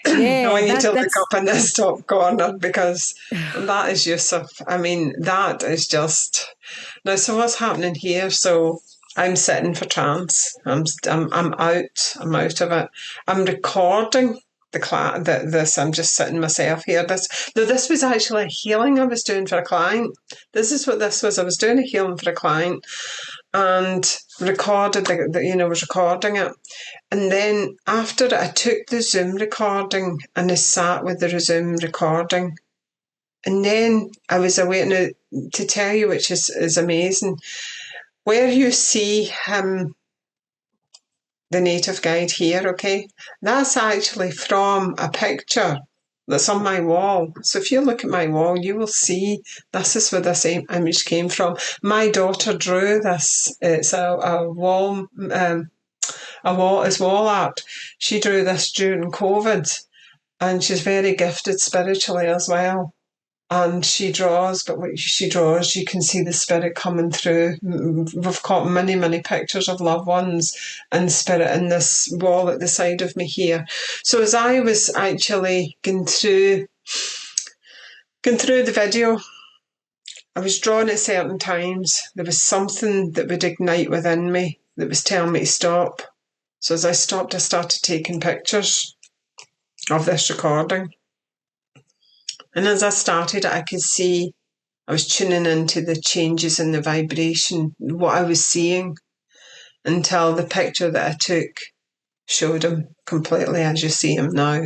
Yeah, I need to look up in this top corner because that is Yusuf. I mean, that is just now. So what's happening here? So I'm sitting for trance. I'm out. I'm out of it. I'm recording the class. This I'm just sitting myself here. This was actually a healing I was doing for a client. This is what this was. I was doing a healing for a client and recorded was recording it. And then after I took the Zoom recording and I sat with the Zoom recording. And then I was awaiting to tell you, which is amazing, where you see him, the native guide here, okay, that's actually from a picture that's on my wall. So if you look at my wall, you will see this is where this image came from. My daughter drew this. It's a wall is wall art. She drew this during COVID, and she's very gifted spiritually as well. And she draws, but when she draws, you can see the spirit coming through. We've got many, many pictures of loved ones and spirit in this wall at the side of me here. So as I was actually going through the video, I was drawing at certain times. There was something that would ignite within me that was telling me to stop. So as I stopped, I started taking pictures of this recording. And as I started, I could see I was tuning into the changes in the vibration, what I was seeing, until the picture that I took showed him completely as you see him now.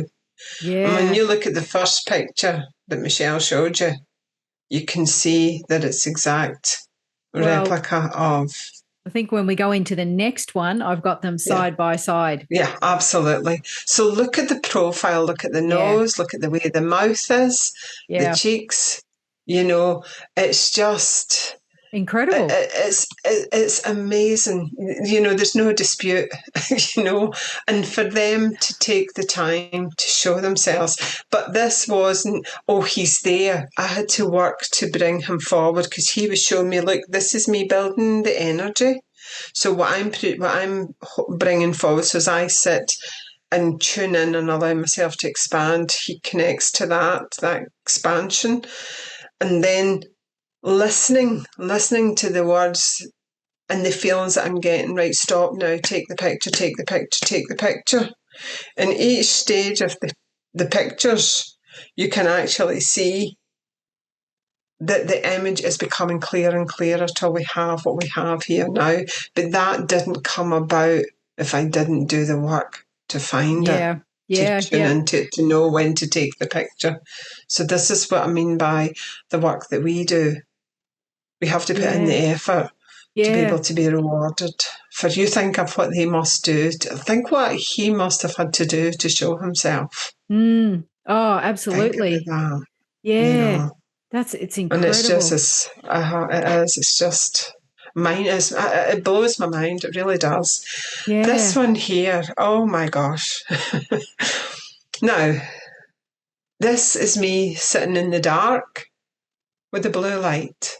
Yeah. And when you look at the first picture that Michelle showed you, you can see that it's exact replica of. I think when we go into the next one, I've got them side by side. Yeah, absolutely. So look at the profile, look at the nose, look at the way the mouth is, the cheeks. You know, it's just incredible. It's amazing. You know, there's no dispute, you know, and for them to take the time to show themselves. But this wasn't, oh, he's there. I had to work to bring him forward because he was showing me, look, this is me building the energy. So what I'm bringing forward, so as I sit and tune in and allow myself to expand, he connects to that expansion. And then listening to the words and the feelings that I'm getting, right, stop now, take the picture, take the picture, take the picture. In each stage of the pictures, you can actually see that the image is becoming clearer and clearer till we have what we have here now. But that didn't come about if I didn't do the work to find it, to tune into it, to know when to take the picture. So this is what I mean by the work that we do. We have to put in the effort to be able to be rewarded. For you think of what they must do, think what he must have had to do to show himself. Oh, absolutely. Think about that. Yeah. You know? It's incredible. And it's just it's just it blows my mind. It really does. Yeah. This one here, oh my gosh. Now, this is me sitting in the dark with the blue light.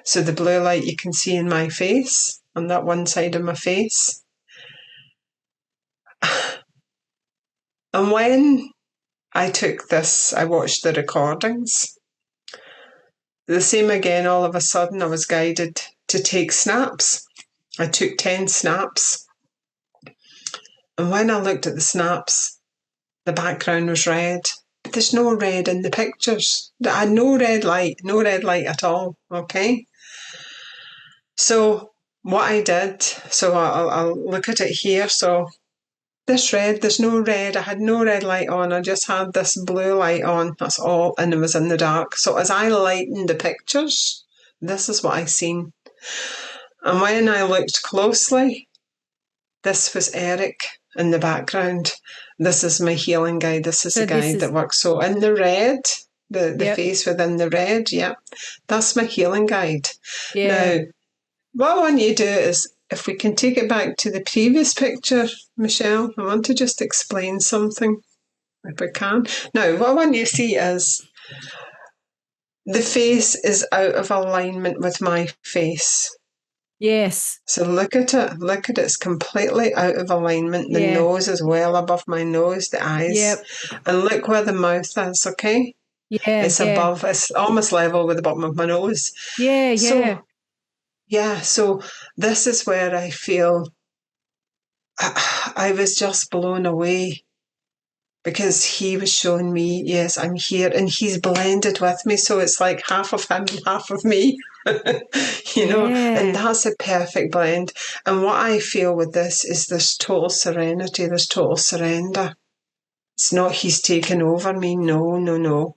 So the blue light you can see in my face, on that one side of my face. And when I took this, I watched the recordings. The same again, all of a sudden I was guided to take snaps. I took 10 snaps. And when I looked at the snaps, the background was red. But there's no red in the pictures. I had no red light at all, okay? So what I did, so I'll look at it here. So this red, there's no red. I had no red light on. I just had this blue light on. That's all. And it was in the dark. So as I lightened the pictures, this is what I seen. And when I looked closely, this was Eric in the background. This is my healing guide. This is the guide that works. So in the red, the face within the red, that's my healing guide. Now, what I want you to do is, if we can take it back to the previous picture, Michelle, I want to just explain something, if we can. Now, what I want you to see is the face is out of alignment with my face. Yes. So look at it. Look at it. It's completely out of alignment. The nose is well above my nose, the eyes. Yep. And look where the mouth is, okay? Yeah. It's above, it's almost level with the bottom of my nose. Yeah, so this is where I feel I was just blown away, because he was showing me, yes, I'm here, and he's blended with me. So it's like half of him and half of me, and that's a perfect blend. And what I feel with this is there's total serenity, there's total surrender. It's not he's taken over me. No.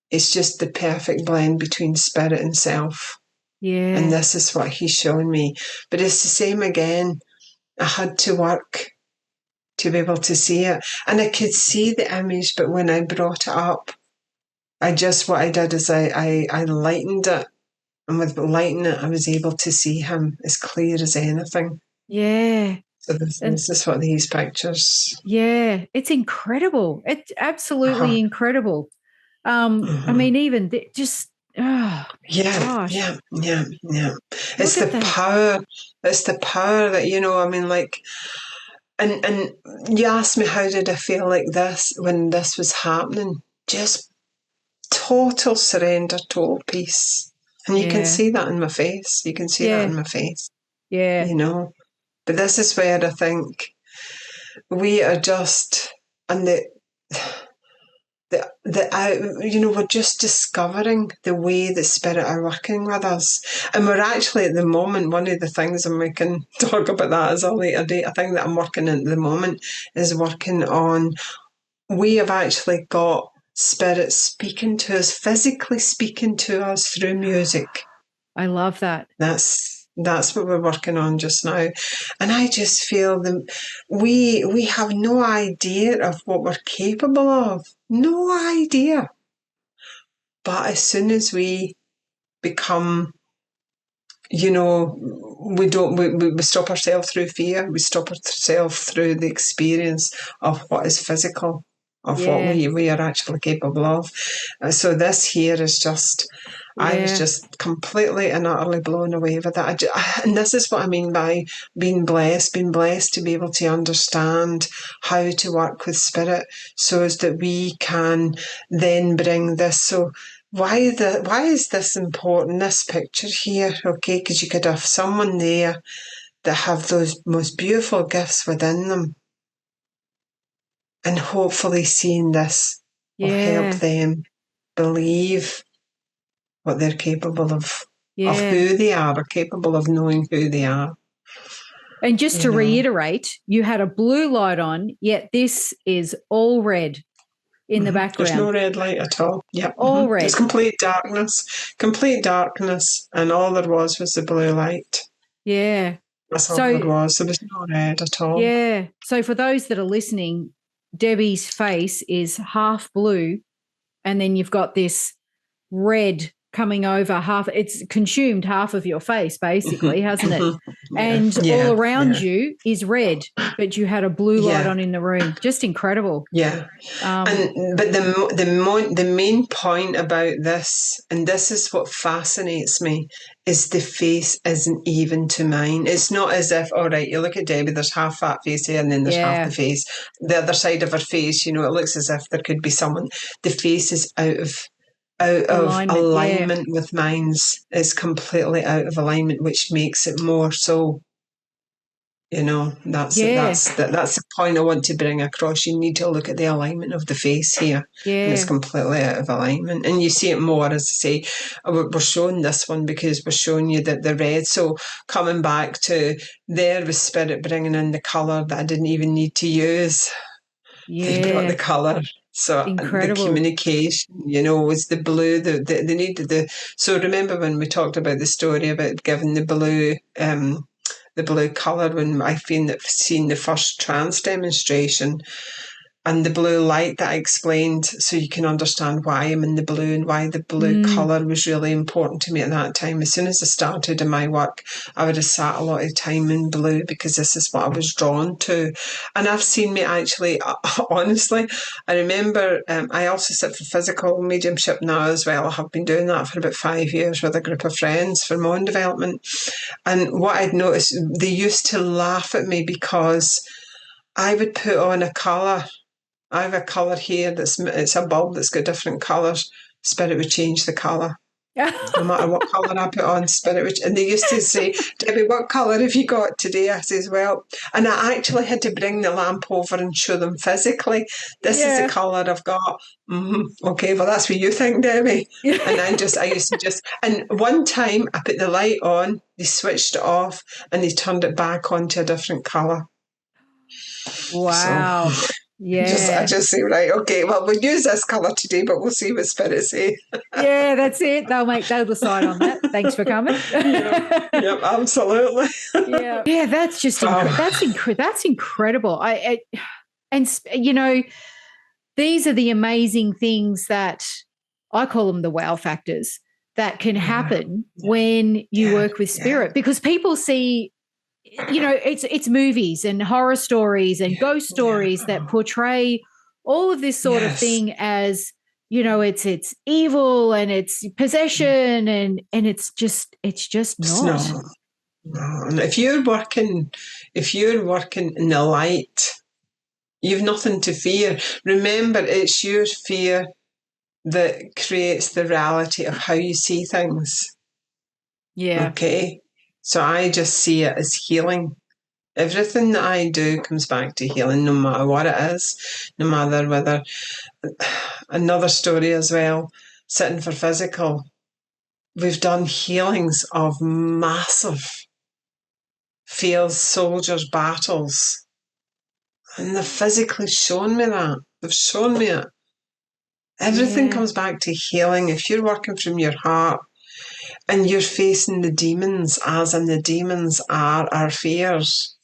It's just the perfect blend between spirit and self. Yeah. And this is what he's showing me. But it's the same again. I had to work to be able to see it. And I could see the image, but when I brought it up, what I did is I lightened it. And with lightening it, I was able to see him as clear as anything. Yeah. So this is what these pictures. Yeah, it's incredible. It's absolutely incredible. I mean, even just, gosh. Yeah. It's the power. It's the power that, I mean, like, and you asked me, how did I feel like this when this was happening? Just total surrender, total peace. And you can see that in my face. You can see that in my face. Yeah. But this is where I think we are just, and we're just discovering the way the spirit are working with us. And we're actually at the moment, one of the things, and we can talk about that as a later date, a thing that I'm working on at the moment is working on, we have actually got spirit speaking to us, physically speaking to us through music. I love that. That's what we're working on just now. And I just feel we have no idea of what we're capable of. No idea. But as soon as we become, we stop ourselves through fear. We stop ourselves through the experience of what is physical, of what we are actually capable of. So this here is just, I was just completely and utterly blown away with that. And this is what I mean by being blessed to be able to understand how to work with spirit so as that we can then bring this. So why is this important, this picture here? Okay, because you could have someone there that have those most beautiful gifts within them. And hopefully seeing this will help them believe what they're capable of who they are, or capable of knowing who they are. And just to you know. reiterate, you had a blue light on, yet this is all red in the There's no background. red light at all. Yep. All red. It's complete darkness, and all there was the blue light. Yeah. That's all So, there was. There was no red at all. yeah. So for those that are listening, Debbie's face is half blue, and then you've got this red coming over it's consumed half of your face, basically, hasn't it? And all around you is red, but you had a blue light on in the room. Just incredible. Yeah. But the main point about this, and this is what fascinates me, is the face isn't even to mine. It's not as if, all right, you look at Debbie, there's half that face here and then there's half the face. The other side of her face, it looks as if there could be someone. The face is out of alignment with mine's. Is completely out of alignment, which makes it more so. That's the point I want to bring across. You need to look at the alignment of the face here. Yeah. And it's completely out of alignment. And you see it more, as I say, we're showing this one because we're showing you that the red. So coming back to there was Spirit bringing in the colour that I didn't even need to use. Yeah. They brought the colour. So incredible. The communication, was the blue. They needed so remember when we talked about the story about giving the blue colour when I've seen the first trance demonstration, and the blue light that I explained, so you can understand why I'm in the blue and why the blue colour was really important to me at that time. As soon as I started in my work, I would have sat a lot of time in blue because this is what I was drawn to. And I've seen me actually, honestly, I remember I also sit for physical mediumship now as well. I have been doing that for about 5 years with a group of friends for my own development. And what I'd noticed, they used to laugh at me because I would put on a colour. I have a colour here it's a bulb that's got different colours. Spirit would change the colour. No matter what colour I put on, Spirit would. And they used to say, Debbie, what colour have you got today? I says, well, and I actually had to bring the lamp over and show them physically. This is the colour I've got. Okay, well, that's what you think, Debbie. And I used to just, and one time I put the light on, they switched it off and they turned it back onto a different colour. Wow. So, I just say, right, okay, well, we'll use this colour today, but we'll see what Spirit say. Yeah, that's it. They'll decide on that. Thanks for coming. Yep, absolutely. Yeah, that's just that's incredible. These are the amazing things that I call them the wow factors that can happen when you work with Spirit, because people see, it's movies and horror stories and ghost stories that portray all of this sort of thing as, it's evil and it's possession and it's just not. No. And if you're working in the light, you've nothing to fear. Remember, it's your fear that creates the reality of how you see things. Yeah. Okay. So I just see it as healing. Everything that I do comes back to healing, no matter what it is, no matter whether. Another story as well, sitting for physical. We've done healings of massive field soldiers' battles. And they've physically shown me that. They've shown me it. Everything comes back to healing. If you're working from your heart, and you're facing the demons, as in the demons are our fears.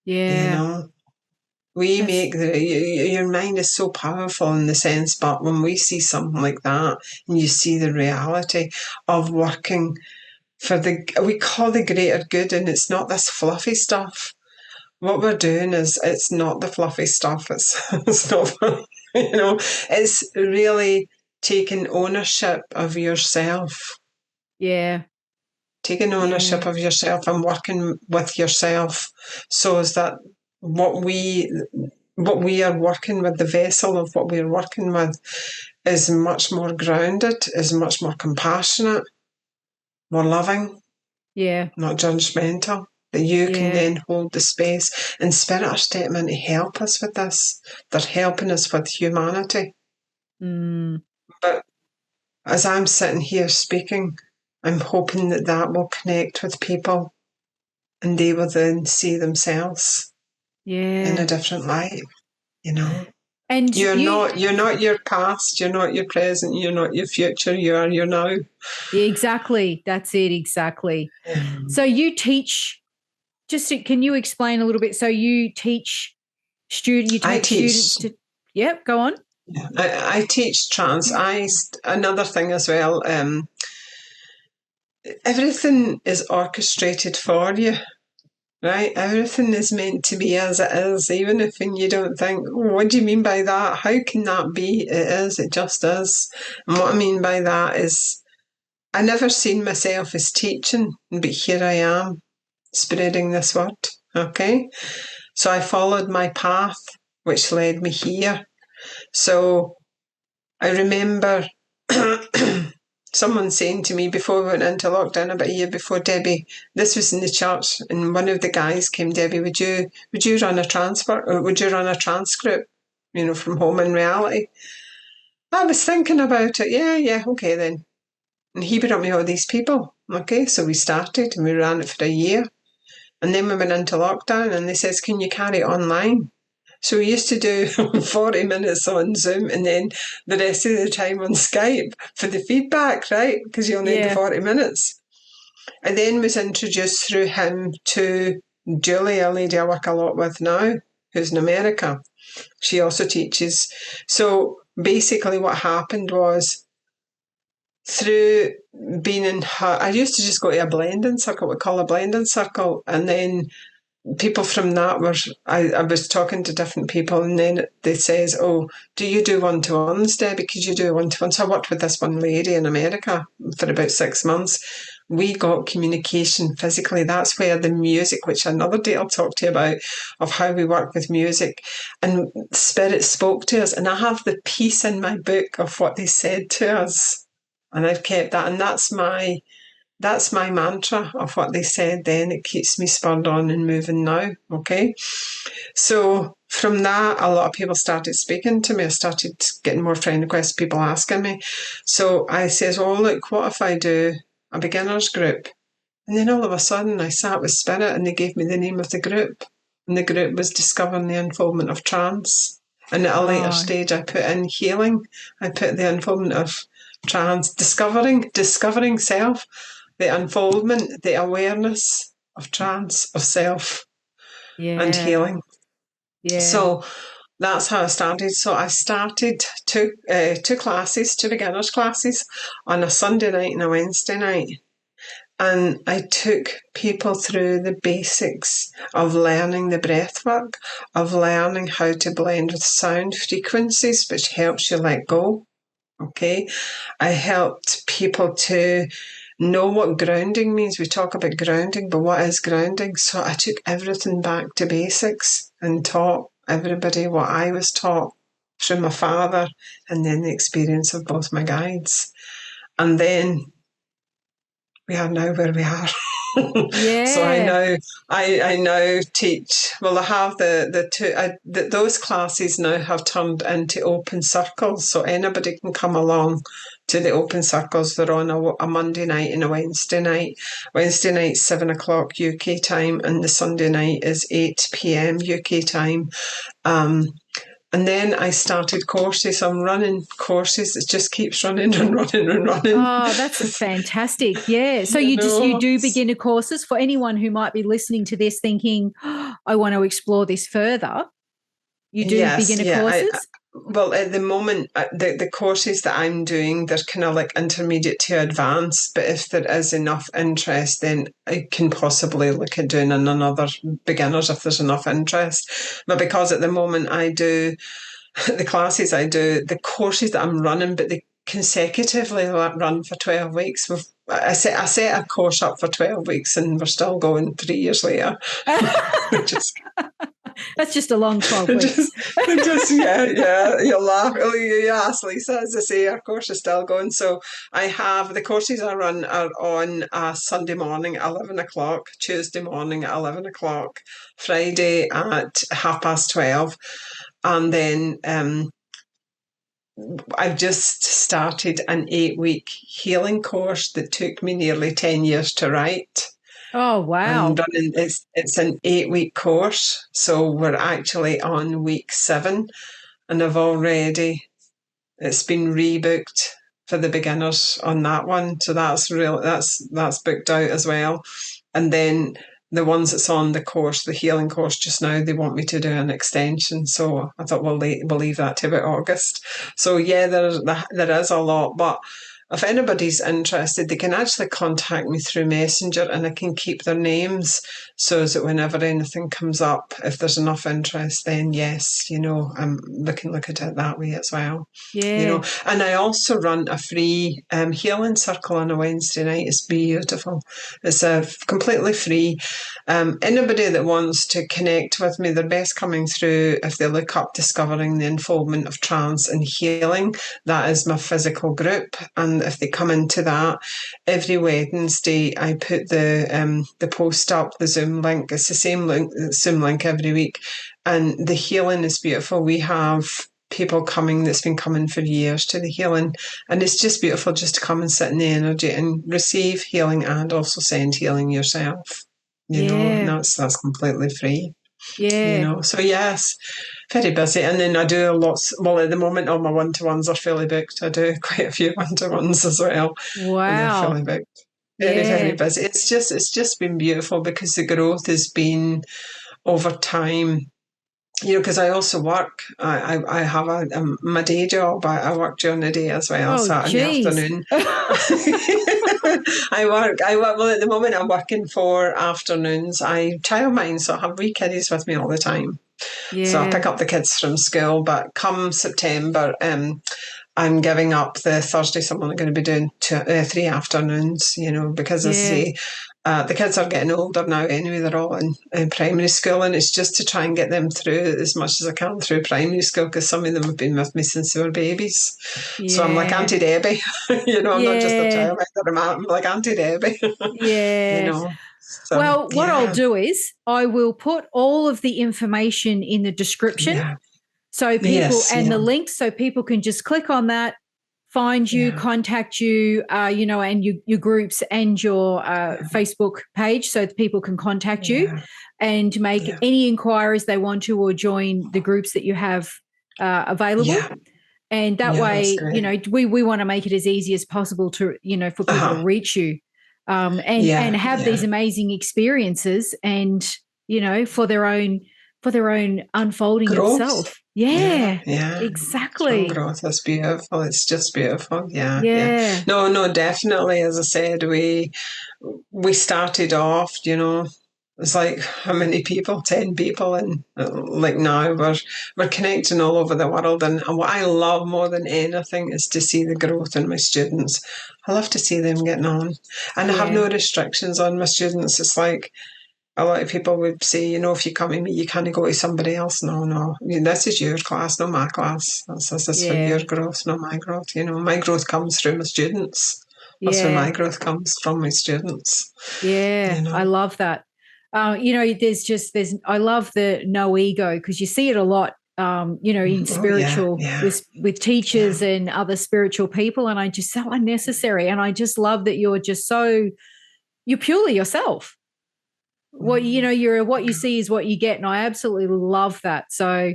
Yeah. Your mind is so powerful in the sense, but when we see something like that, and you see the reality of working for we call the greater good, and it's not this fluffy stuff. What we're doing it's not the fluffy stuff. It's not, it's really taking ownership of yourself. Yeah. Taking ownership of yourself and working with yourself, so is that what we are working with, the vessel of what we're working with, is much more grounded, is much more compassionate, more loving, not judgmental. That you can then hold the space, and Spirit are stepping in to help us with this. They're helping us with humanity. But as I'm sitting here speaking, I'm hoping that will connect with people and they will then see themselves in a Yeah. different light, you know. And You're not your past, you're not your present, you're not your future, you are your now. exactly. That's it. Exactly. Yeah. So you teach, can you explain a little bit? So you teach you I take teach. students to, yep, go on. Yeah, I teach trance. Another thing as well. Everything is orchestrated for you, right? Everything is meant to be as it is, even if when you don't think, oh, what do you mean by that? How can that be? It is. It just is. And what I mean by that is, I never seen myself as teaching, but here I am, spreading this word. Okay, so I followed my path, which led me here. So I remember someone saying to me before we went into lockdown about a year before, Debbie, this was in the church, and one of the guys came, Debbie, would you run a transfer, or would you run a trance group, from home in reality? I was thinking about it. Yeah, okay then. And he brought me all these people. Okay, so we started and we ran it for a year. And then we went into lockdown and they says, can you carry it online? So we used to do 40 minutes on Zoom and then the rest of the time on Skype for the feedback, right? Because you only need the 40 minutes. I then was introduced through him to Julie, a lady I work a lot with now, who's in America. She also teaches. So basically what happened was, through being in her, I used to just go to a blending circle, what we call a blending circle, and then people from that were, I was talking to different people, and then they says, oh, do you do one-to-ones, Debbie? Could you do one-to-ones? So I worked with this one lady in America for about 6 months. We got communication physically. That's where the music, which another day I'll talk to you about, of how we work with music, and spirit spoke to us. And I have the piece in my book of what they said to us. And I've kept that, and that's my mantra of what they said then. It keeps me spurred on and moving now. Okay. So from that, a lot of people started speaking to me. I started getting more friend requests, people asking me. So I says, oh, look, what if I do a beginners group? And then all of a sudden I sat with Spirit and they gave me the name of the group. And the group was Discovering the Unfoldment of Trance. And at a later stage, I put in healing. I put the unfoldment of trance, discovering self, the unfoldment, the awareness of trance, of self, and healing. Yeah. So that's how I started. So I started two classes, two beginners classes, on a Sunday night and a Wednesday night. And I took people through the basics of learning the breath work, of learning how to blend with sound frequencies, which helps you let go. Okay. I helped people to know what grounding means. We talk about grounding, but what is grounding? So I took everything back to basics and taught everybody what I was taught from my father, and then the experience of both my guides. And then we are now where we are. Yeah. So I now teach. Well, I have the two. Those classes now have turned into open circles, so anybody can come along to the open circles. They're on a Monday night and a Wednesday night. Wednesday night 7:00 UK time, and the Sunday night is 8 p.m. UK time. And then I started courses. I'm running courses. It just keeps running and running and running. Oh, that's fantastic. Yeah. So you do beginner courses for anyone who might be listening to this thinking, oh, I want to explore this further. You do beginner courses? Well, at the moment, the courses that I'm doing, they're kind of like intermediate to advanced. But if there is enough interest, then I can possibly look at doing another beginners if there's enough interest. But because at the moment I do the classes, I do the courses that I'm running, but they consecutively run for 12 weeks. I set a course up for 12 weeks and we're still going 3 years later. That's just a long 12 weeks. Yeah. You'll laugh. You ask Lisa, as I say, our course is still going. So I have the courses I run are on a Sunday morning at 11:00, Tuesday morning at 11:00, Friday at 12:30. And then I've just started an 8-week healing course that took me nearly 10 years to write. Oh, wow. And running, it's an 8-week course. So we're actually on week 7, and it's been rebooked for the beginners on that one. So that's booked out as well. And then the ones that's on the course, the healing course just now, they want me to do an extension. So I thought we'll leave that to about August. So yeah, there is a lot, but if anybody's interested, they can actually contact me through Messenger, and I can keep their names so that whenever anything comes up, if there's enough interest, then yes, we can look at it that way as well. Yeah. And I also run a free healing circle on a Wednesday night. It's beautiful. It's completely free. Anybody that wants to connect with me, they're best coming through if they look up Discovering the Unfoldment of Trance and Healing. That is my physical group. And if they come into that, every Wednesday I put the post up, the Zoom link. It's the same Zoom link every week. And the healing is beautiful. We have people coming that's been coming for years to the healing, and it's just beautiful just to come and sit in the energy and receive healing and also send healing yourself. And that's completely free. So yes, very busy. And then I do lots. Well, at the moment, all my one-to-ones are fully booked. I do quite a few one-to-ones as well. Wow, and they're fully booked. Very busy. It's just been beautiful because the growth has been over time. Because I also work. I have my day job. I work during the day as well. So in the afternoon, I work. Well, at the moment, I'm working 4 afternoons. I childmind, so I have wee kiddies with me all the time. Yeah. So I pick up the kids from school. But come September, I'm giving up the Thursday, so I'm only going to be doing 3 afternoons. Because as I say, the kids are getting older now anyway. They're all in primary school, and it's just to try and get them through as much as I can through primary school, because some of them have been with me since they were babies. So I'm like Auntie Debbie. I'm not just a child. I'm like Auntie Debbie. Yeah. So, well, what I'll do is I will put all of the information in the description. Yeah. So people the links, so people can just click on that, find you, contact you, and your groups and your Facebook page, so that people can contact you and make any inquiries they want to, or join the groups that you have available. Yeah. And that way, we want to make it as easy as possible to, for people to reach you and have these amazing experiences and, for their own unfolding itself. Yeah, exactly. Growth is beautiful. It's just beautiful. Yeah. No, definitely. As I said, we started off, it's like how many people? 10 people, and like now we're connecting all over the world. And what I love more than anything is to see the growth in my students. I love to see them getting on, and I have no restrictions on my students. It's like, a lot of people would say, if you come with me, you can't go to somebody else. No. This is your class, not my class. This is for your growth, not my growth. My growth comes through my students. That's where my growth comes from, my students. Yeah, I love that. I love the no ego, because you see it a lot, in spiritual, with teachers and other spiritual people. And I just, so unnecessary. And I just love that you're purely yourself. What you see is what you get, and I absolutely love that. So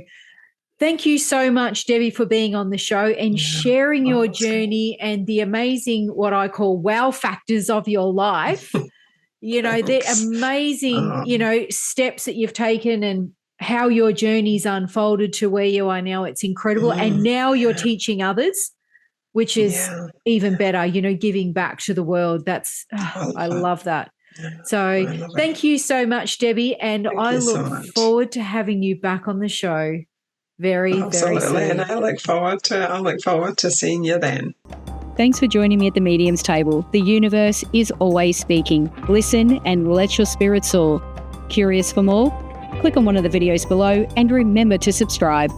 thank you so much, Debbie, for being on the show and sharing your journey and the amazing, what I call wow factors of your life. The amazing, steps that you've taken and how your journey's unfolded to where you are now. It's incredible. And now you're teaching others, which is even better, giving back to the world. That's, I love that. So thank you so much, Debbie, and I look forward to having you back on the show very, very soon. And I look forward to seeing you then. Thanks for joining me at the Medium's Table. The universe is always speaking. Listen and let your spirit soar. Curious for more? Click on one of the videos below and remember to subscribe.